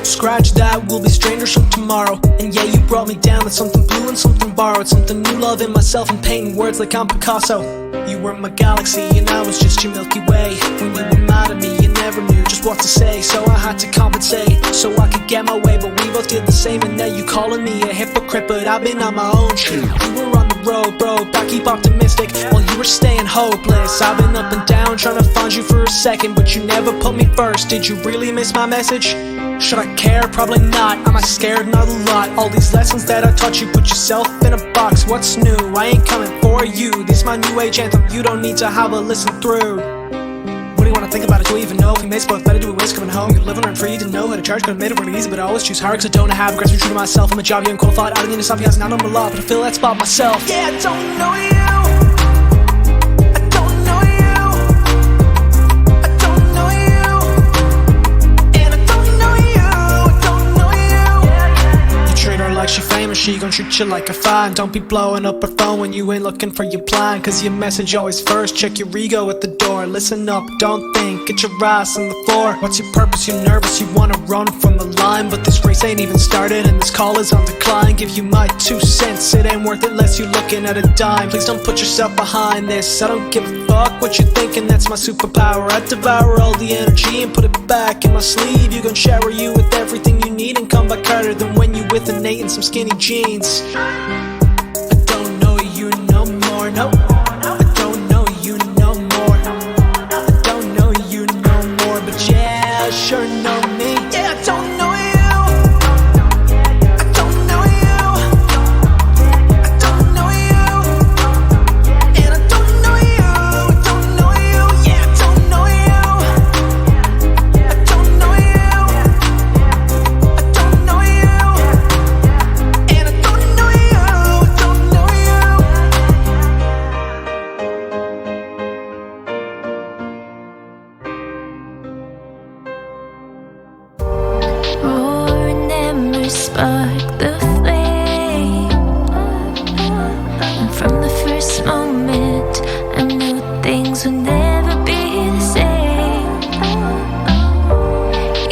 Scratch that, we'll be strangers from tomorrow. And yeah, you brought me down with something blue and something borrowed. Something new, love in myself and painting words like I'm Picasso. You were my galaxy and I was just your Milky Way. When you were mad at me, you never knew just what to say. So I had to compensate, so I could get my way. But we both did the same, and now you calling me a hypocrite. But I've been on my own shit. You were on the road, bro, I keep optimistic while you were staying hopeless. I've been up and down trying to find you for a second, but you never put me first. Did you really miss my message? Should I care? Probably not. Am I scared? Not a lot. All these lessons that I taught you, put yourself in a box. What's new? I ain't coming for you. This my new age anthem, you don't need to have a listen through. What do you wanna think about it? Do we even know if we made both better? Do we waste coming home? You live on earn free, didn't know how to charge. Could've made it really easy, but I always choose hard, cause I don't have regrets. Be true to myself, I'm a job, young, qualified. I don't need to stop you guys, now I'm a lot, but I fill that spot myself. Yeah, I don't know you. Like she famous, she gon' treat you like a fan. Don't be blowing up her phone when you ain't looking for your plan, cause your message always first. Check your ego at the door. Listen up, don't think, get your ass on the floor. What's your purpose? You're nervous, you wanna run from the line, but this race ain't even started and this call is on decline. Give you my 2 cents, it ain't worth it unless you're looking at a dime. Please don't put yourself behind this. I don't give a fuck what you're thinking, that's my superpower. I devour all the energy and put it back in my sleeve. You gon' shower you with everything you need and come back harder than when you with a Nate and some skinny jeans. I don't know you no more, no. I don't know you no more. I don't know you no more, but yeah, I sure know me. Yeah, I don't know you. I don't know you. I don't know you. And I don't know you. I don't know you. Yeah, I don't know you. I don't know you. I don't know you. And I don't know you. I don't know you. Roar and embers spark the flame, and from the first moment I knew things would never be the same.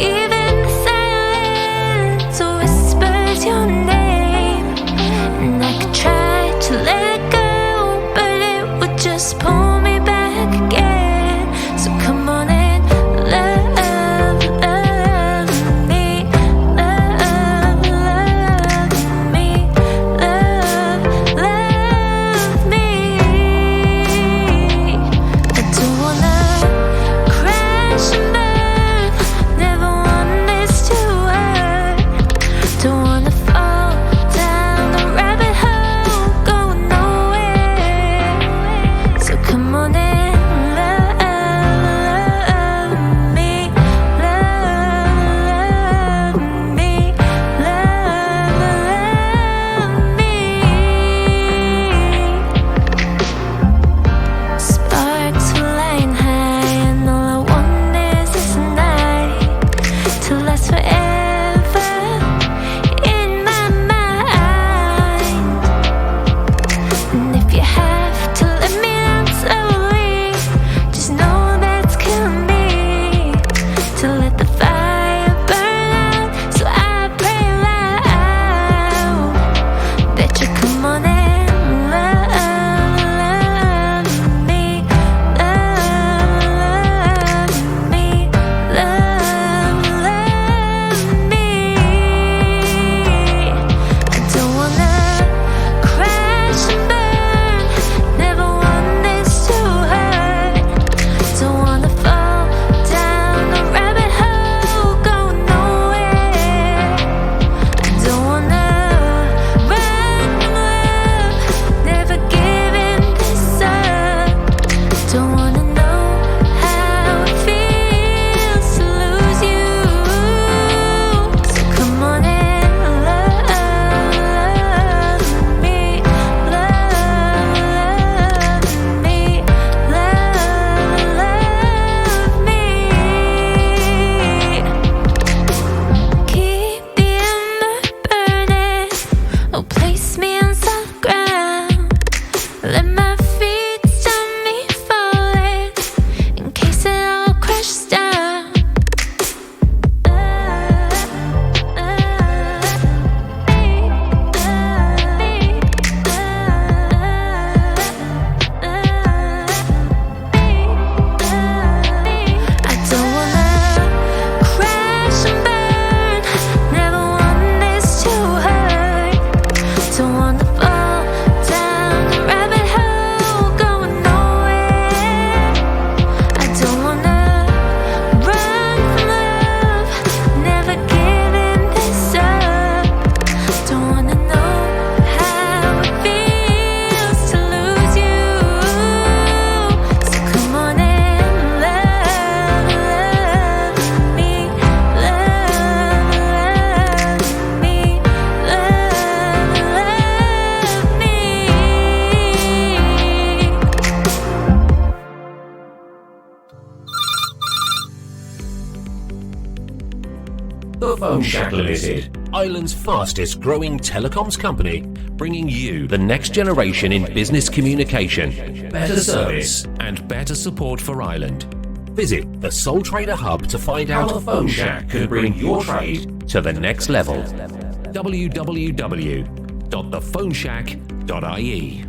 Even the silence whispers your name, and I could try to let go, but it would just pull me back again. So come on and love me, love The Phone Shack Limited, Ireland's fastest growing telecoms company, bringing you the next generation in business communication, better service and better support for Ireland. Visit the Sole Trader Hub to find out how the Phone Shack can bring your trade to the next level. www.thephoneshack.ie.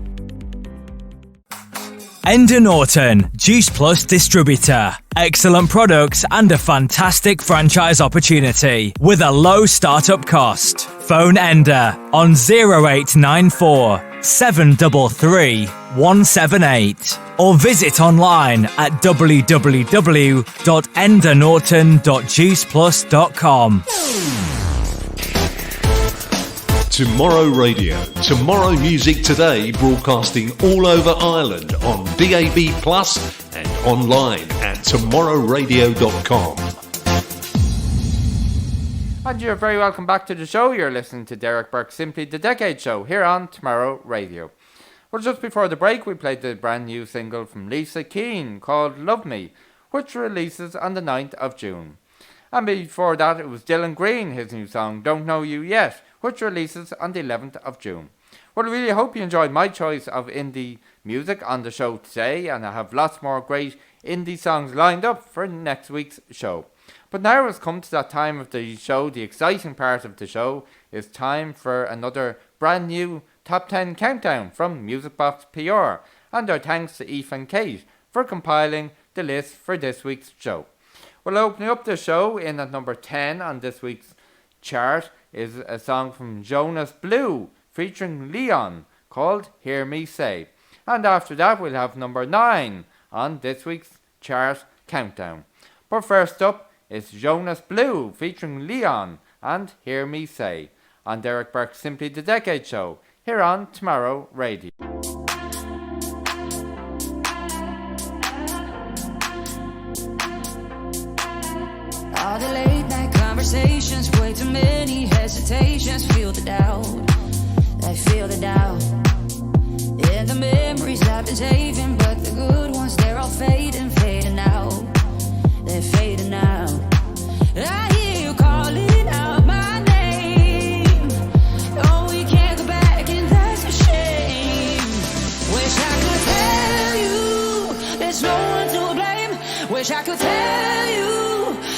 Ender Norton, Juice Plus distributor. Excellent products and a fantastic franchise opportunity with a low startup cost. Phone Ender on 0894 733 178 or visit online at www.endernorton.juiceplus.com. Tomorrow Radio. Tomorrow Music Today, broadcasting all over Ireland on DAB Plus and online at tomorrowradio.com. And you're very welcome back to the show. You're listening to Derek Burke's Simply the Decade Show here on Tomorrow Radio. Well, just before the break, we played the brand new single from Lisa Keane called Love Me, which releases on the 9th of June. And before that, it was Dylan Green, his new song Don't Know You Yet, which releases on the 11th of June. Well, I really hope you enjoyed my choice of indie music on the show today, and I have lots more great indie songs lined up for next week's show. But now it's come to that time of the show, the exciting part of the show. It's time for another brand new Top 10 Countdown from MusicBox PR, and our thanks to Eve and Kate for compiling the list for this week's show. Well, opening up the show in at number 10 on this week's chart is a song from Jonas Blue featuring Leon called Hear Me Say. And after that we'll have number 9 on this week's chart countdown. But first up is Jonas Blue featuring Leon and Hear Me Say on Derek Burke's Simply the Decade Show here on Tomorrow Radio. All the late night conversations, way too many hesitations. Feel the doubt, I feel the doubt. And the memories I've been saving, but the good ones, they're all fading, fading out. They're fading out. I hear you calling out my name. Oh, we can't go back and that's a shame. Wish I could tell you there's no one to blame. Wish I could tell you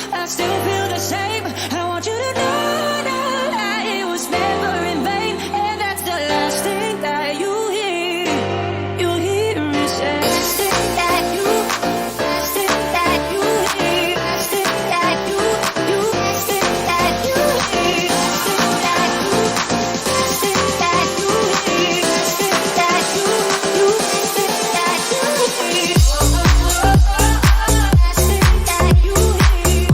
I still feel the same. I want you to know that it was never in vain. And that's the last thing that you hear. You hear me say. Last thing that you hear. Last thing that you hear. Last thing that you hear. Last thing that you hear. Last thing that you hear. Last thing that you hear.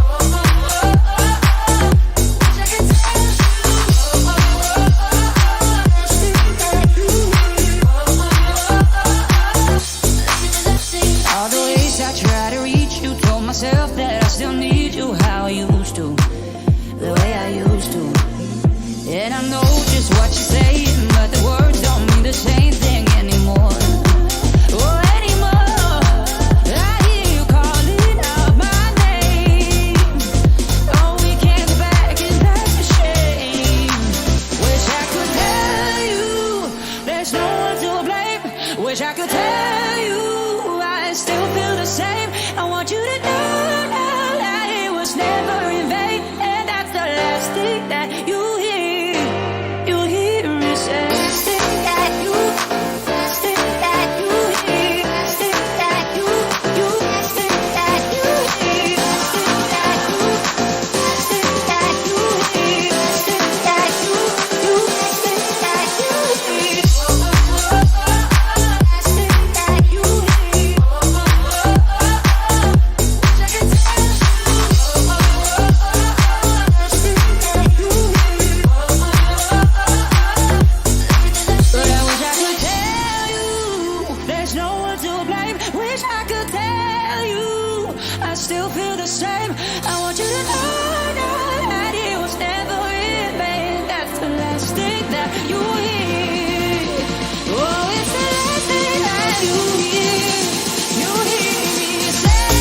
That I still need you how I used to, the way I used to. And I know just what you're saying, but the words don't mean the same thing anymore. Oh, anymore. I hear you calling out my name. Oh, we can't go back and that's a shame. Wish I could tell you there's no one to blame. Wish I could tell you I still feel the same. I want you to know never in vain, and that's the last thing that you hear. You hear me say. Last thing that you, last thing that you hear. Last thing that you, last thing that you hear. Last thing that you, last thing that you hear. Last thing that you, last thing that you hear. Last thing that you hear. Still feel the same. I want you to know that it was never in vain. That's the last thing that you hear. Oh, it's the last thing that you hear. You hear me say.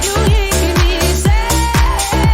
You hear me say.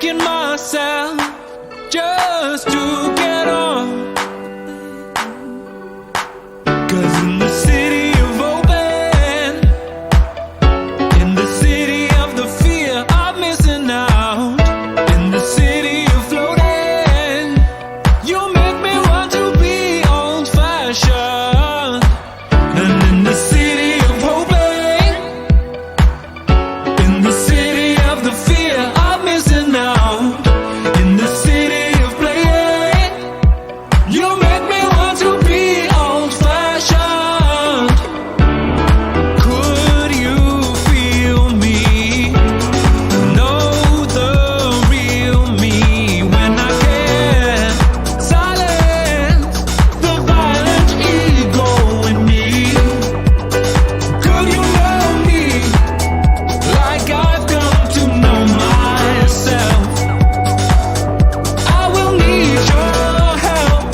breaking myself just to get on. 'Cause in the city of open, in the city of the fear of missing out, in the city of floating, you make me want to be old fashioned. And in the city of hoping, in the city of the fear of missing out, in the city of playing, you make me want to be old fashioned. Could you feel me? Know the real me when I can silence the violent ego in me. Could you know me like I've come to know myself? I will need your help,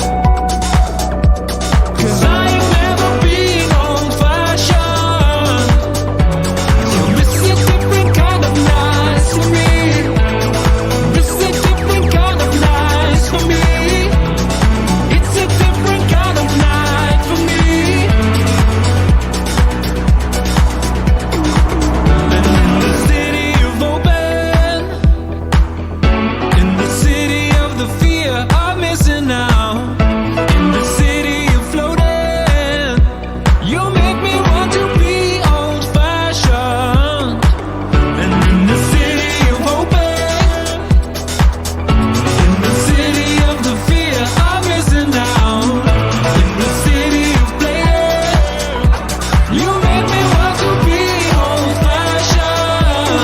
'cause I ain't never been old fashioned. So it's a different kind of nice for me. It's a different kind of nice for me. It's a different kind of night for me. And in the city of open, in the city of the fear of missing out, in the city of floating, you make me want to be old fashioned. And in the city of open, in the city of the fear of missing out, in the city of playing, you make me want to be old fashioned.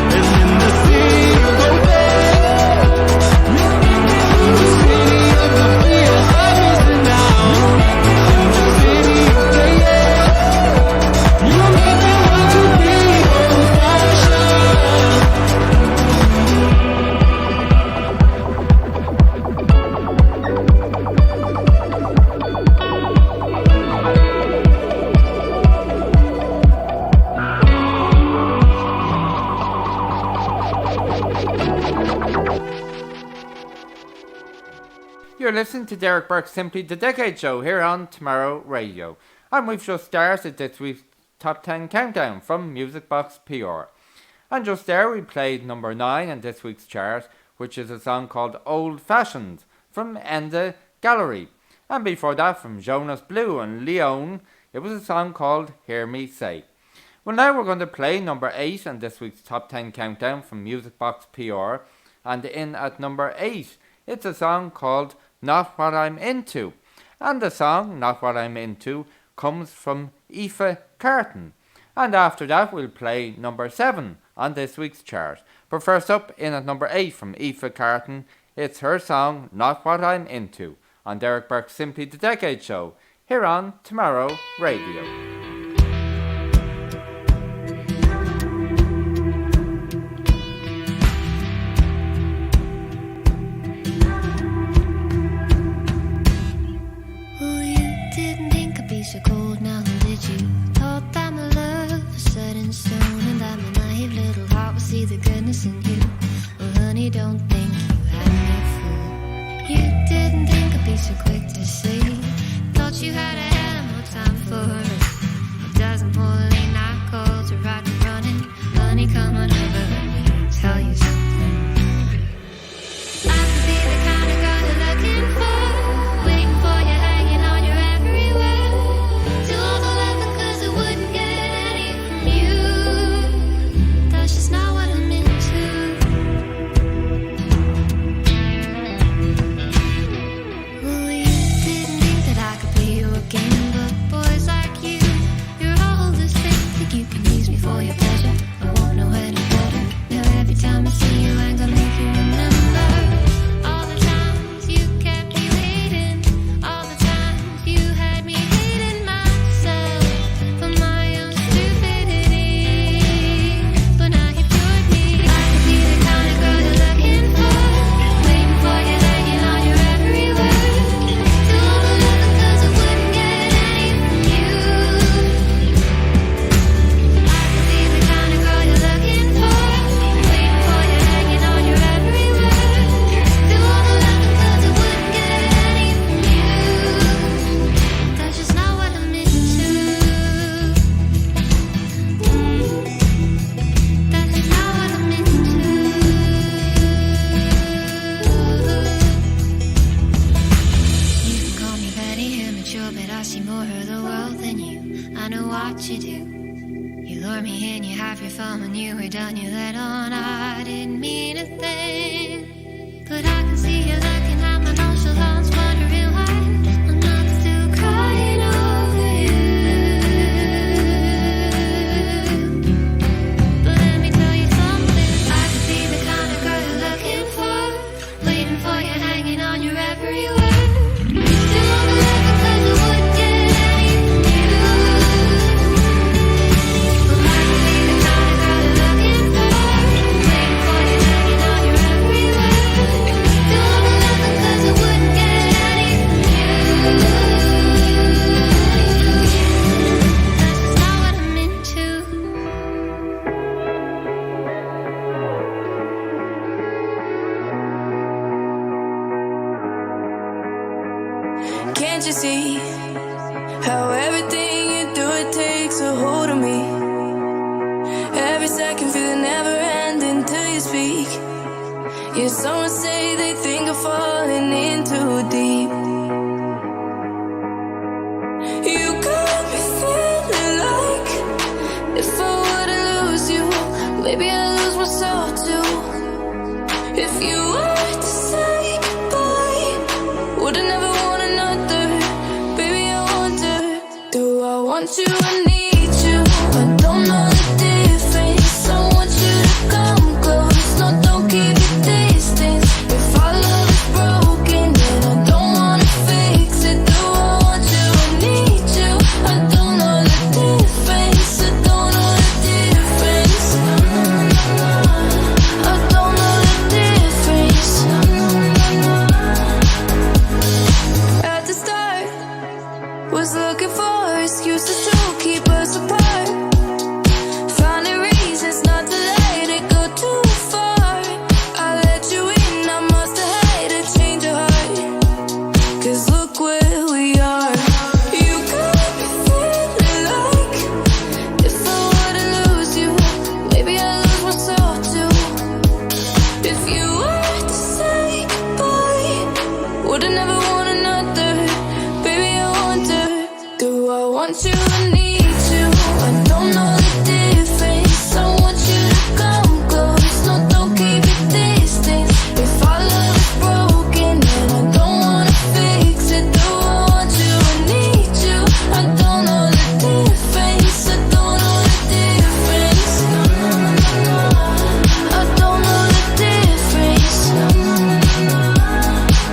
And in the city of open, in the city of the fear of missing out, in the city of playing, you make me want to be old fashioned. You're listening to Derek Burke's Simply the Decade Show here on Tomorrow Radio. And we've just started this week's Top 10 Countdown from MusicBox PR. And just there we played number 9 in this week's chart, which is a song called Old Fashioned from Enda Gallery. And before that, from Jonas Blue and Leon, it was a song called Hear Me Say. Well, now we're going to play number 8 in this week's Top 10 Countdown from MusicBox PR. And in at number 8, it's a song called Not What I'm Into. And the song, Not What I'm Into, comes from Aoife Carton. And after that, we'll play number 7 on this week's chart. But first up, in at number 8 from Aoife Carton, it's her song, Not What I'm Into, on Derek Burke's Simply the Decade Show, here on Tomorrow Radio. Oh, you didn't think I'd be so cold now, did you? Thought that my love was set in stone, and that my naive little heart would see the goodness in you. Well, honey, don't think you had me fooled. You didn't think I'd be so quick to see. Thought you had a hell of more time for it. A dozen more late night calls to right and running. Honey, come on over, let me tell you something. I could be the kind of girl you're looking for, waiting for you, hanging on your every word. Do all the loving 'cause I wouldn't get any from you. That's just not what I'm into. Well, you didn't think that I could be your game, but boys like you, you're all the same. Think you can use me for your pleasure. I won't know any better. me in, you have your fun. When you were done, you let on. I didn't mean a thing, but I can see you looking at my nonchalance, wondering why I'm not still crying over you. But let me tell you something, I can see the kind of girl you're looking for, waiting for you, hanging on your every word. Still on the left because I wouldn't get any from you. But I can see the kind of girl you're looking for, waiting for you, hanging on your every word. Still on the left because I wouldn't get any from you. That's just not what I'm into. Can't you see how everything you do, it takes a hold of me? Every second feeling never ending till you speak. Yeah, someone say they think I'm falling in too deep. You got me feeling like if I were to lose you, maybe I'd lose myself too. If you were to say goodbye, would I never want another? Baby, I wonder, do I want you? I need you. I don't know the difference. I want you to come close. No, don't keep your distance. If our love is broken, then I don't wanna fix it. Do I want you? I need you. I don't know the difference. I don't know the difference. I don't know the difference. At the start, was looking for excuses to keep us apart. Finding reasons not to let it go too far. I let you in, I must have had to change your heart. 'Cause look where we are. You got me feeling like if I were to lose you, maybe I'd lose myself too. If you were to say goodbye, would I never want another? Baby, I wonder, do I want you? I need you. I don't know the difference. I want you to come close. No, don't keep your distance. If our love is broken, then I don't wanna fix it. Do I want you? I need you. I don't know the difference. I don't know the difference. I don't know the difference.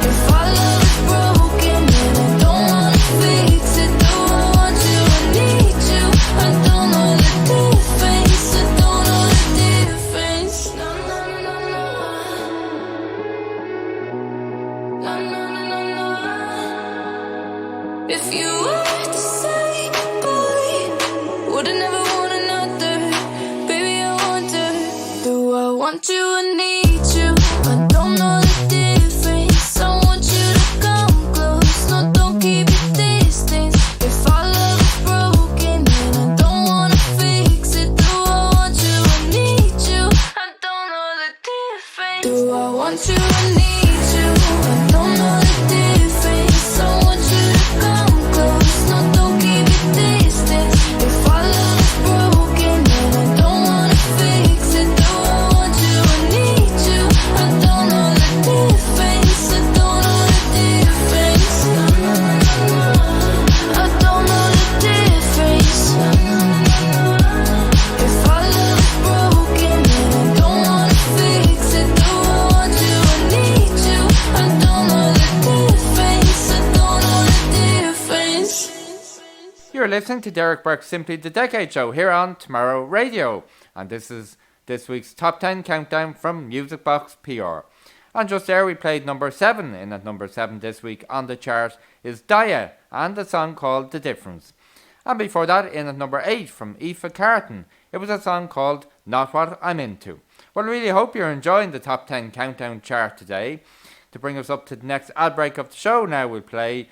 If our love is broken, then I don't wanna fix it. Do I want you? I need you. I don't know the difference. I don't know the difference. No, no, no, no. No, no, no, no, no. If you were to say goodbye, would I never want another? Baby, I wonder, do I want you? I need you. I don't know the difference. I want you to come close. No, don't keep your distance. If our love is broken, then I don't wanna fix it. Do I want you? I need you. I don't know the difference. Do I want you? I need you. I don't know the difference. I want you to come close. No, don't keep your distance. If our love is broken, then I don't wanna fix it. Do I want you? I need you. I don't know the difference. I don't know the difference. I don't know the difference. If our love is broken, then I don't wanna fix it. Do I want you? I need you. I don't know the difference. I don't know the difference. You're listening to Derek Burke's Simply the Decade Show here on Tomorrow Radio. And this is this week's Top 10 Countdown from MusicBox PR. And just there we played number 7. In at number 7 this week on the chart is Daya and a song called The Difference. And before that, in at number 8 from Aoife Carton, it was a song called Not What I'm Into. Well, I really hope you're enjoying the Top 10 Countdown chart today. To bring us up to the next ad break of the show now, we'll play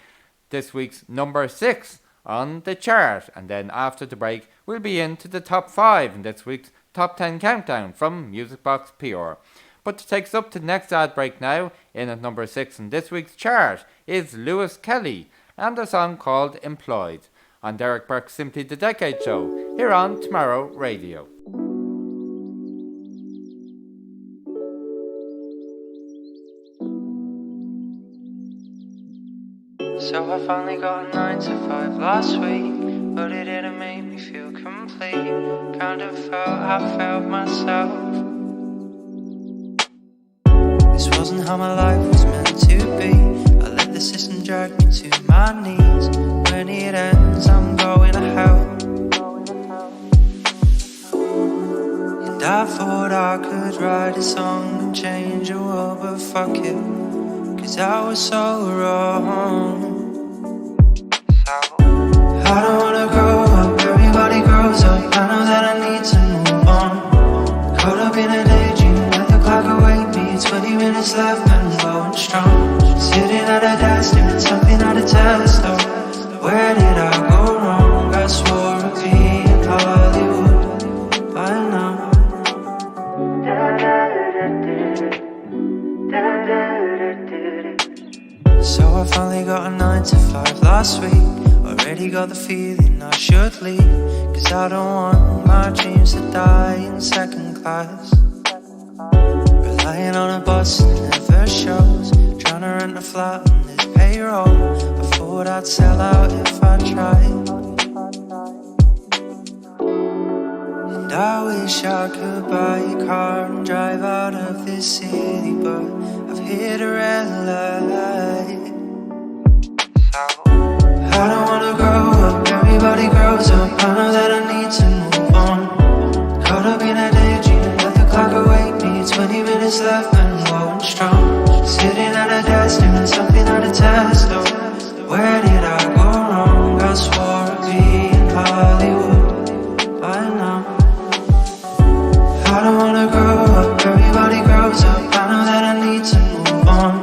this week's number 6 on the chart. And then after the break, we'll be into the top 5 in this week's Top 10 Countdown from MusicBox PR. But to take us up to the next ad break now, in at number 6 in this week's chart, is Lewis Kelly and a song called Employed. on Derek Burke's Simply the Decade show, here on Tomorrow Radio. So I finally got a 9 to 5 last week, but it didn't make me feel complete. Kind of felt I failed myself. This wasn't how my life was meant to be. I let the system drag me to my knees. When it ends, I'm going to hell. And I thought I could write a song and change the world, but fuck it, 'cause I was so wrong. I don't wanna grow up, everybody grows up. I know that I need to move on. Caught up in a daydream, let the clock awake me. 20 minutes left and going strong. Sitting at a desk, doing something at a test. Oh, where did I go wrong? I swore I'd be in Hollywood by now. So I finally got a 9 to 5 last week. Already got the feeling I should leave, 'cause I don't want my dreams to die in second class. Relying on a bus that never shows. Trying to rent a flat on this payroll. I thought I'd sell out if I tried. And I wish I could buy a car and drive out of this city, but I've hit a red light. I don't wanna grow up, everybody grows up. I know that I need to move on. Caught up in a daydream, let the clock awake me. 20 minutes left and going strong. Sitting at a desk, doing something at a test. Oh, where did I go wrong? I swore I'd be in Hollywood by now. I don't wanna grow up, everybody grows up. I know that I need to move on.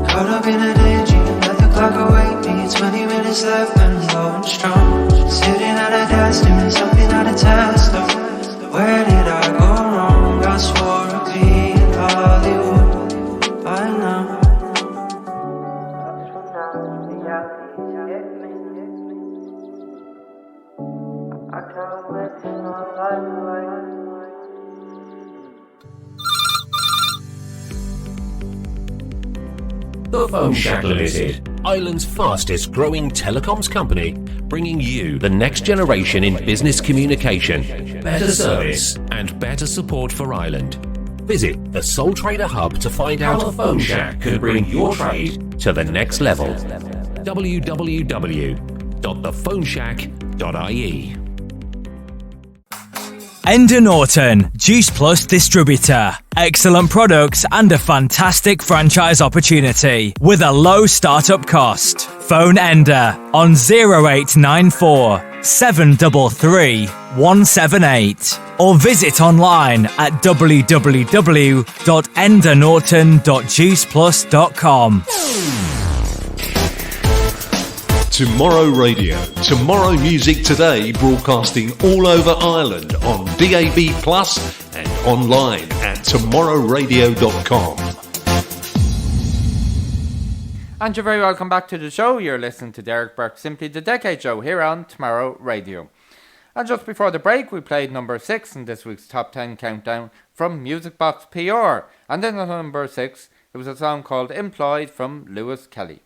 Caught up in a daydream, let the clock awake me. 20 minutes left and going strong. Sitting at a desk, doing something at a test. Oh, where did I go wrong? I swore I'd be in Hollywood by now. I can't wait to my life. The Phone Shack Limited, Ireland's fastest growing telecoms company, bringing you the next generation in business communication, better service and better support for Ireland. Visit the Sole Trader Hub to find out how the Phone Shack can bring your trade to the next level. www.thephoneshack.ie. Enda Norton, Juice Plus distributor. Excellent products and a fantastic franchise opportunity with a low startup cost. Phone Enda on 0894 733 178 or visit online at www.endanorton.juiceplus.com. Tomorrow Radio, Tomorrow Music Today, broadcasting all over Ireland on DAB Plus and online at tomorrowradio.com. And you're very welcome back to the show. You're listening to Derek Burke's Simply the Decade show here on Tomorrow Radio. And just before the break, we played number 6 in this week's Top 10 Countdown from MusicBox PR. And then at number 6, it was a song called Employed from Lewis Kelly.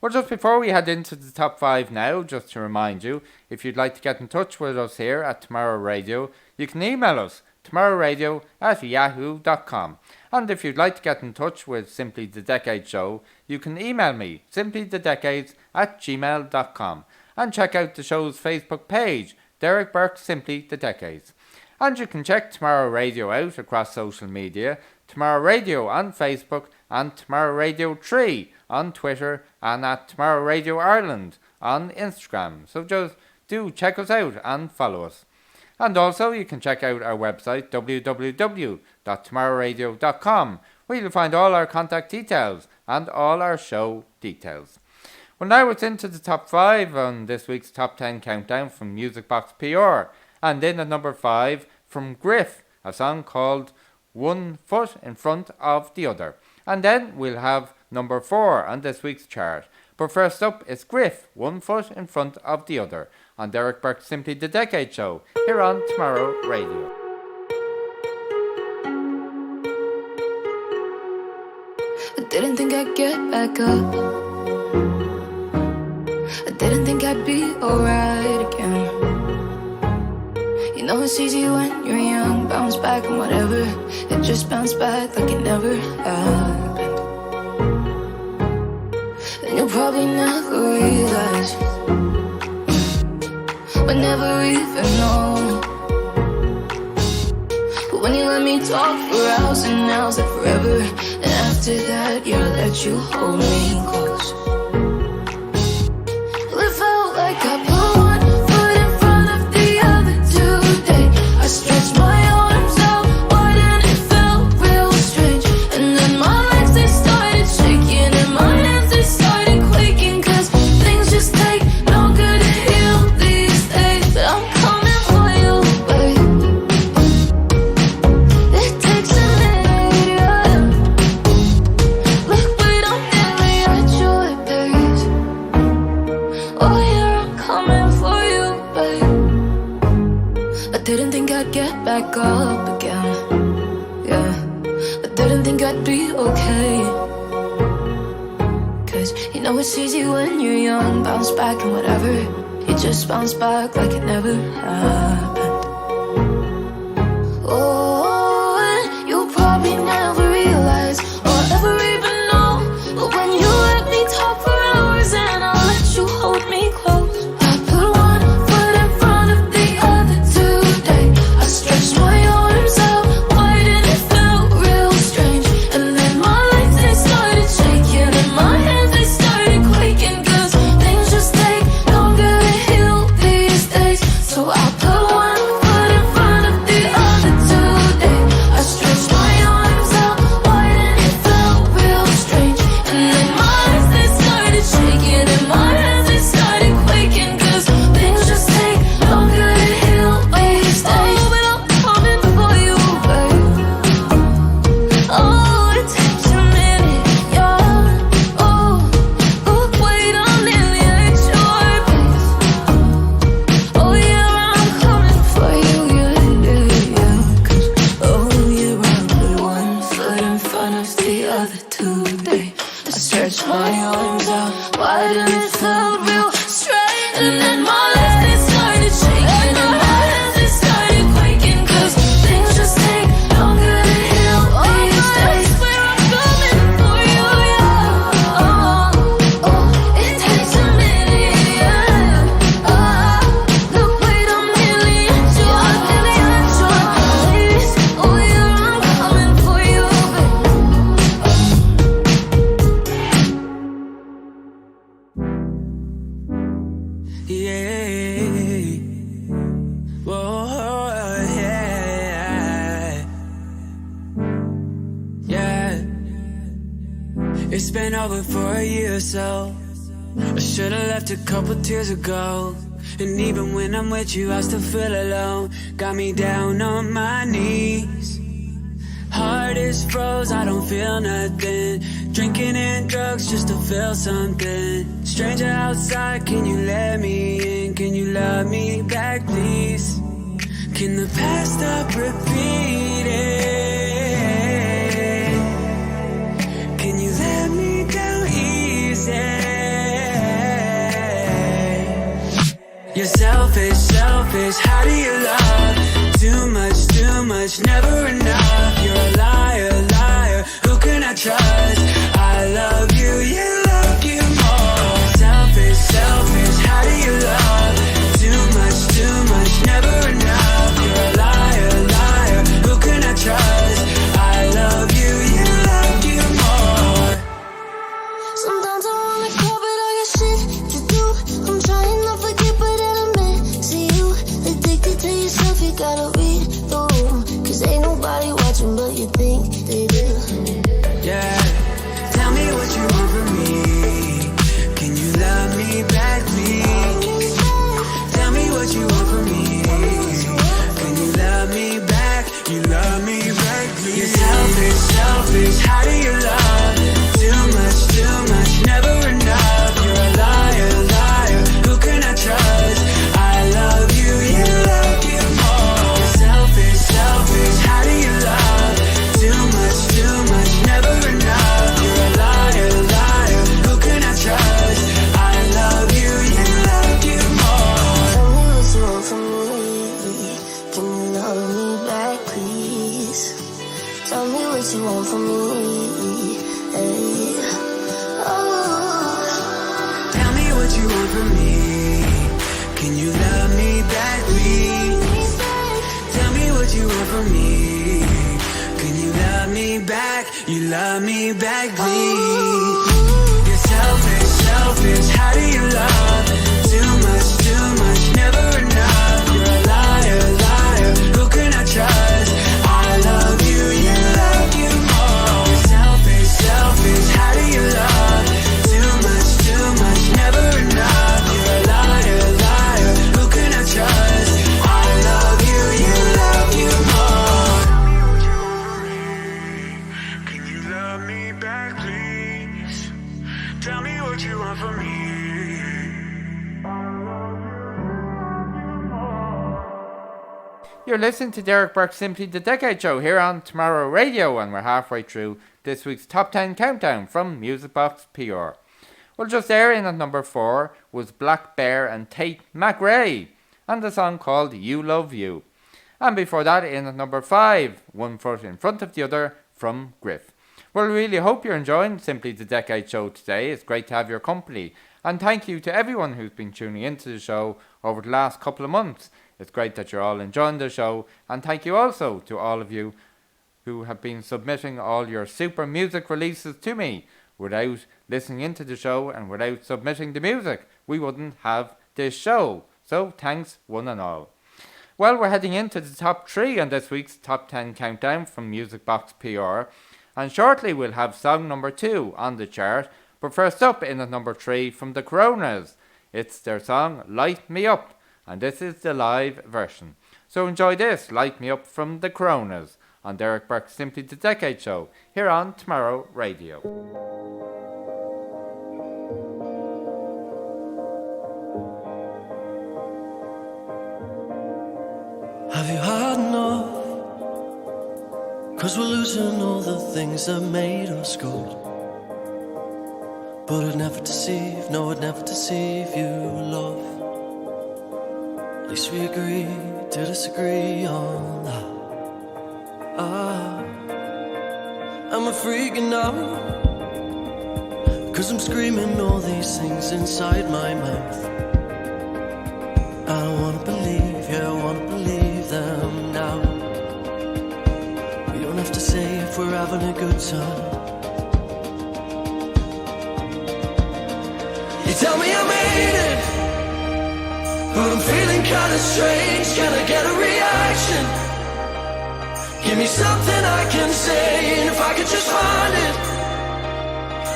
Well, just before we head into the top 5 now, just to remind you, if you'd like to get in touch with us here at Tomorrow Radio, you can email us, tomorrowradio@yahoo.com. And if you'd like to get in touch with Simply the Decade Show, you can email me, simplythedecades@gmail.com. And check out the show's Facebook page, Derek Burke Simply the Decades. And you can check Tomorrow Radio out across social media, Tomorrow Radio on Facebook and Tomorrow Radio 3 on Twitter and at Tomorrow Radio Ireland on Instagram. So just do check us out and follow us. And also you can check out our website www.tomorrowradio.com, where you'll find all our contact details and all our show details. Well, now it's into the top 5 on this week's Top 10 Countdown from MusicBox PR. And in at number 5 from Griff, a song called One Foot in Front of the Other. And then we'll have number 4 on this week's chart. But first up is Griff, One Foot in Front of the Other, on Derek Burke's Simply the Decade show, here on Tomorrow Radio. I didn't think I'd get back up. I didn't think I'd be alright again. You know it's easy when you're young, bounce back and whatever. It just bounced back like it never happened. And you'll probably never realize, but never even know. But when you let me talk for hours and hours like forever, and after that, yeah, I let you hold me close. Well, it felt like I put one foot in front of the other today. I stretched my arms out wide and it felt real strange. And then my legs, they started shaking and my hands, they started quaking. Cause things just take longer to heal these days. But I'm coming for you, babe. It takes a minute, yeah. Look, wait, I'm nearly at your pace. Oh yeah, I'm coming for you, babe. I didn't think I'd get back up again. Yeah, I didn't think I'd be okay. Cause you know it's easy when you're young, bounce back and whatever. You just bounce back like it never happened. Oh, and you'll probably never realize or ever even know. But when you let me talk for hours and I'll let you hold me close. I put one foot in front of the other today. I stretched my arms out wide and it felt real strange. And then my legs, they started shaking and my hands, they started quaking. Cause things just take longer to heal these days. So I put one foot in front of the other today. I stretched my arms out wide and it felt real strange. And then my legs, they started shaking and my hands, they started quaking. Cause things just take longer to heal these days. Oh, but I'm coming for you, babe. Oh, it takes a minute, yeah. Oh, look, wait, I'm nearly at your pace. Oh yeah, I'm coming for you, yeah, yeah, yeah. Cause, oh yeah, I put one foot in front of the other today. I stretched my arms out wide and it felt real straight. And then my legs, they started shaking and my hands, they started quaking. Cause things just take longer to heal these days. Where I'm coming for you, yeah. Oh, it takes a minute, yeah. Look, wait, I'm nearly at your place. Oh yeah, I'm coming for you, Yeah. Whoa, yeah. Yeah. It's been over for a year or so. I should've left a couple tears ago. And even when I'm with you, I still feel alone. Got me down on my knees. Heart is froze, I don't feel nothing. Drinking and drugs just to feel something. Stranger outside, can you let me in? Can you love me back, please? Can the past stop repeating? Can you let me down easy? You're selfish, selfish, how do you love? Too much, never enough. You're a liar, liar, who can I trust? I love you, you love you more. Selfish, selfish, how do you love? Too much, never enough. You're a liar, liar, who can I trust? I love you, you love you more. Sometimes I wanna cry, but I got shit to do. I'm trying not to forget, but then I'm missing you. Addicted to yourself, you gotta read the room. Cause ain't nobody watching, but you think they do. Yeah, tell me what you for me? Can you love me back, please? Tell me what you want from me. Can you love me back? You love me back, please. You're selfish, selfish. How do you love? Too much, never enough. You're a liar, liar. Who can I trust? I love you, you love you more. You're selfish, selfish. How do you love? Too much, never enough. You're a liar, liar. Who can I trust? I love you, you love you more. Can you love me back, please? Tell me what you want from me. You're listening to Derek Burke's Simply the Decade Show here on Tomorrow Radio, and we're halfway through this week's Top 10 Countdown from MusicBox PR. Well, just there in at number 4 was Black Bear and Tate McRae, and the song called You Love You. And before that, in at number 5, One Foot in Front of the Other from Griff. Well, we really hope you're enjoying Simply the Decade Show today. It's great to have your company. And thank you to everyone who's been tuning into the show over the last couple of months. It's great that you're all enjoying the show. And thank you also to all of you who have been submitting all your super music releases to me. Without listening into the show and without submitting the music, we wouldn't have this show. So thanks one and all. Well, we're heading into the top 3 on this week's Top 10 Countdown from MusicBox PR. And shortly we'll have song number 2 on the chart. But first up in at number 3 from the Coronas. It's their song Light Me Up. And this is the live version. So enjoy this, Light Me Up from the Coronas, on Derek Burke's Simply the Decade Show, here on Tomorrow Radio. Have you had enough? 'Cause we're losing all the things that made us gold. But I'd never deceive, no, I'd never deceive you, love. At least we agree to disagree on that. I'm a freaking out, 'cause I'm screaming all these things inside my mouth. I don't wanna believe, yeah, I wanna believe them now. We don't have to say if we're having a good time. You tell me I made it, but I'm feeling kinda strange. Can I get a reaction? Give me something I can say, and if I could just find it,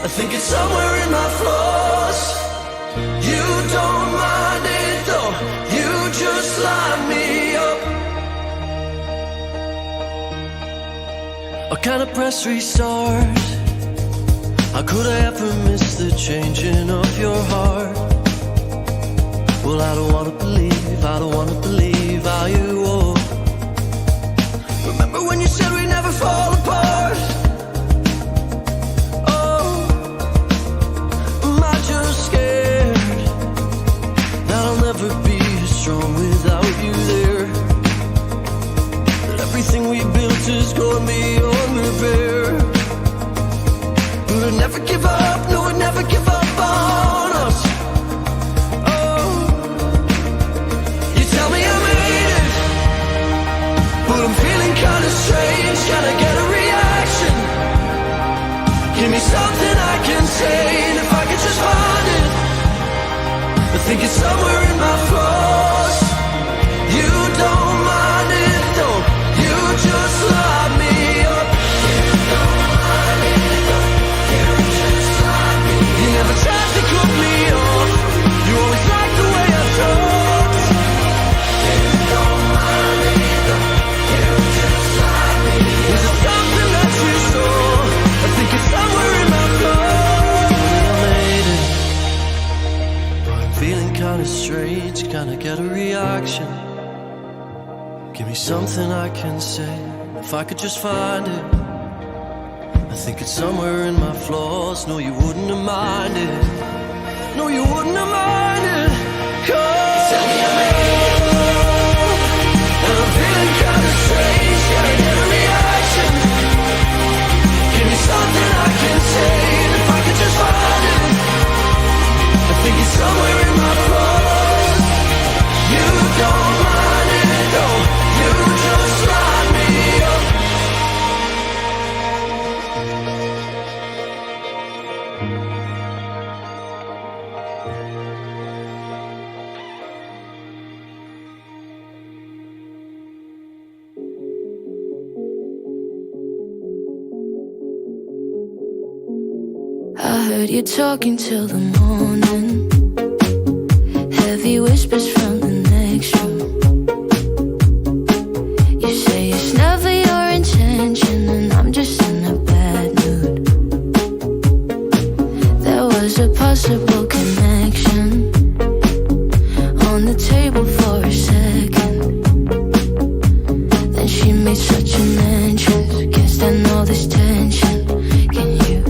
I think it's somewhere in my flaws. You don't mind it though, you just light me up. I kinda press restart. How could I ever miss the changing of your heart? Well, I don't wanna believe how you are. Remember when you said we'd never fall apart? Oh, am I just scared that I'll never be as strong without you there? That everything we built is gonna be on repair. But I'd never give up, no, I'd never give up on us. Oh, you tell me I made it, but I'm feeling kinda strange. Can I get a reaction? Give me something I can say, and if I could just find it, I think it's somewhere in my flaws. You don't mind it though, you just light me up. You don't mind it though, you just light me up. You never tried to cut me off, you always liked the way I talked. You don't mind it though, you just light me up. Is it something that you saw? I think it's somewhere in my blood. I made it, but I'm feeling kinda strange. Can I get a reaction? Give me something I can say, if I could just find it. I think it's somewhere in my flaws. No, you wouldn't have minded. No, you wouldn't have minded. 'Cause tell me I made it, and I'm feeling kinda strange. Can I get a reaction? Give me something I can say, and if I could just find it, I think it's somewhere in my I heard you talking till the morning. Heavy whispers from the next room. You say it's never your intention, and I'm just in a bad mood. There was a possible connection on the table for a second. Then she made such an entrance. Can't stand all this tension. Can you?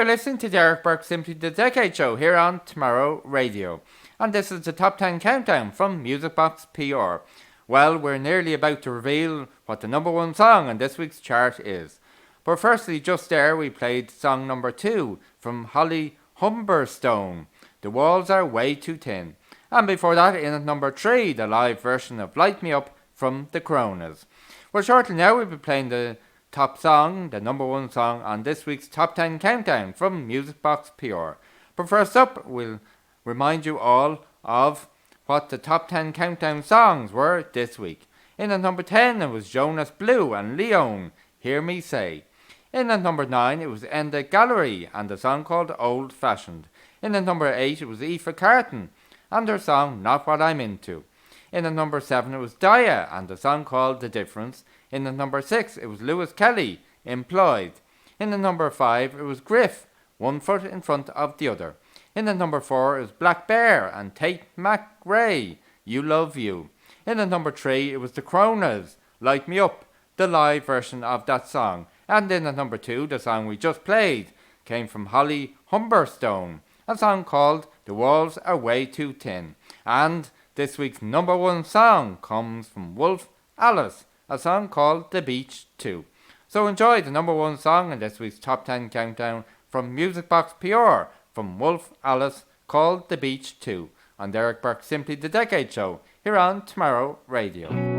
Listening to Derek Burke Simply the Decade Show here on Tomorrow Radio. And this is the Top 10 Countdown from MusicBox PR. Well, we're nearly about to reveal what the number one song on this week's chart is. But firstly, just there we played song number 2 from Holly Humberstone, The Walls Are Way Too Thin. And before that, in at number 3, the live version of Light Me Up from the Coronas. Well, shortly now we'll be playing the top song, the number one song on this week's Top 10 Countdown from MusicBox PR. But first up, we'll remind you all of what the top 10 countdown songs were this week. In at number 10, it was Jonas Blue and Leon, Hear Me Say. In at number 9, it was Enda Gallery and the song called Old Fashioned. In at number 8, it was Aoife Carton and her song Not What I'm Into. In at number 7, it was Daya and the song called The Difference. In the number 6, it was Lewis Kelly, Employed. In the number 5, it was Griff, One Foot in Front of the Other. In the number 4, it was Black Bear and Tate McRae, You Love You. In the number 3, it was the Coronas, Light Me Up the live version of that song. And in at number 2, the song we just played came from Holly Humberstone, a song called The Walls Are Way Too Thin. And this week's number 1 song comes from Wolf Alice, a song called The Beach 2. So enjoy the number 1 song in this week's Top 10 Countdown from MusicBox PR from Wolf Alice, called The Beach 2, on Derek Burke's Simply the Decade Show here on Tomorrow Radio.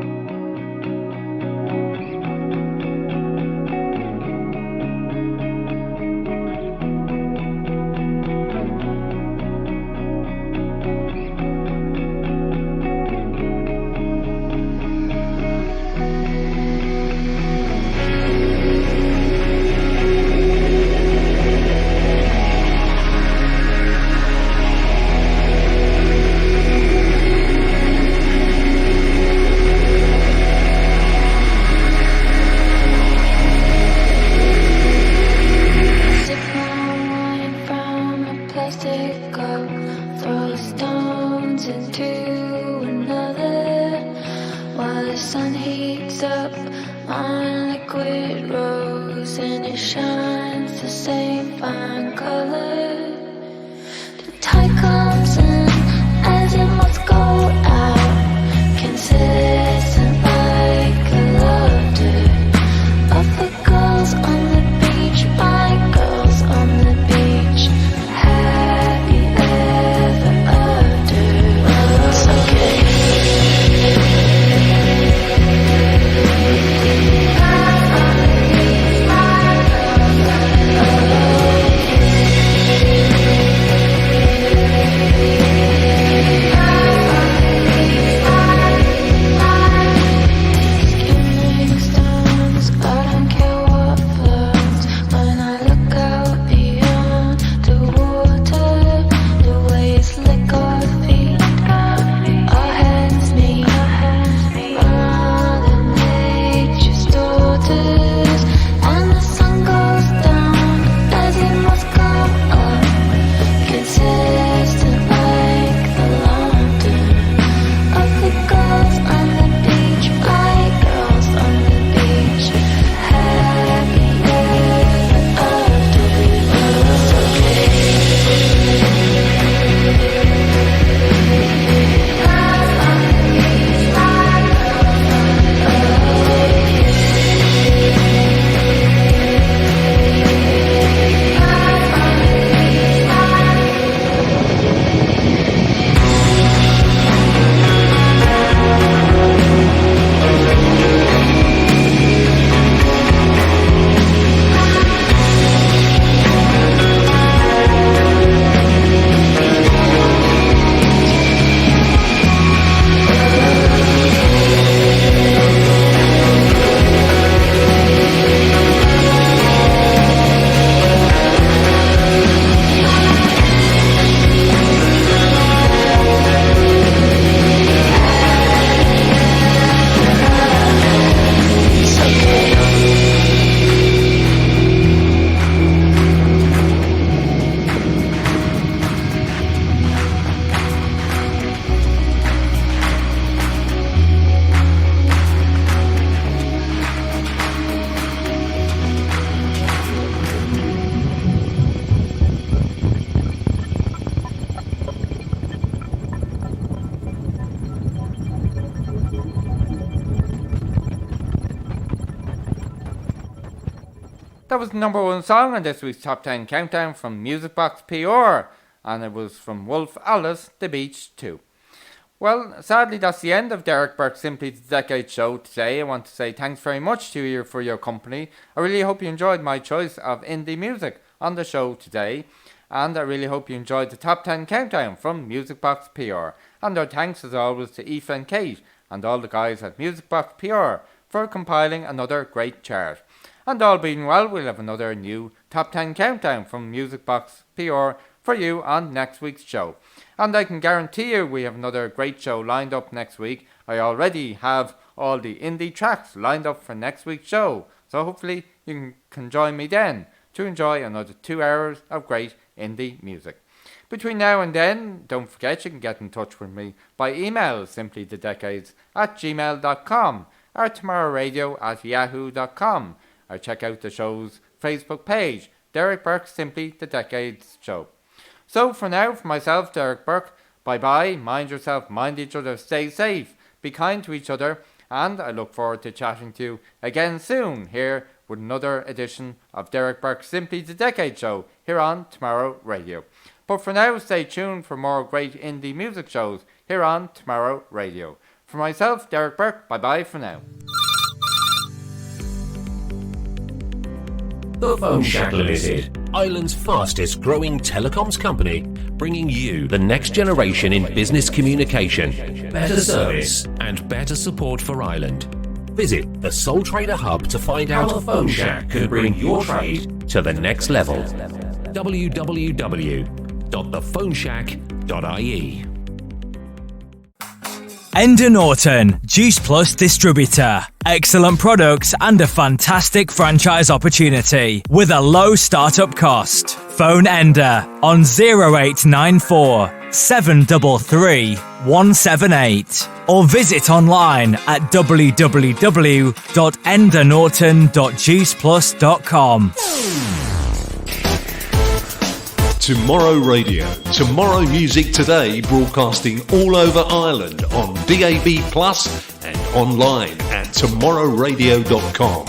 That was the number 1 song on this week's Top 10 Countdown from MusicBox PR, and it was from Wolf Alice, The Beach 2. Well, sadly that's the end of Derek Burke's Simply the Decade show today. I want to say thanks very much to you for your company. I really hope you enjoyed my choice of indie music on the show today, and I really hope you enjoyed the Top 10 Countdown from MusicBox PR. And our thanks as always to Aoife and Kate and all the guys at MusicBox PR for compiling another great chart. And all being well, we'll have another new Top 10 Countdown from MusicBox PR for you on next week's show. And I can guarantee you we have another great show lined up next week. I already have all the indie tracks lined up for next week's show. So hopefully you can join me then to enjoy another 2 hours of great indie music. Between now and then, don't forget you can get in touch with me by email, simplythedecades@gmail.com. or tomorrowradio@yahoo.com, or check out the show's Facebook page, Derek Burke Simply the Decades Show. So for now, for myself, Derek Burke, bye bye, mind yourself, mind each other, stay safe, be kind to each other, and I look forward to chatting to you again soon here with another edition of Derek Burke Simply the Decade Show here on Tomorrow Radio. But for now, stay tuned for more great indie music shows here on Tomorrow Radio. For myself, Derek Burke, bye bye for now. The Phone Shack Limited, Ireland's fastest growing telecoms company, bringing you the next generation in business communication, better service and better support for Ireland. Visit the Sole Trader Hub to find out how the Phone Shack can bring your trade to the next level. www.thephoneshack.ie. Ender Norton, Juice Plus distributor. Excellent products and a fantastic franchise opportunity with a low startup cost. Phone Ender on 0894 733 178 or visit online at www.endernorton.juiceplus.com. Tomorrow Radio. Tomorrow Music Today, broadcasting all over Ireland on DAB+ and online at tomorrowradio.com.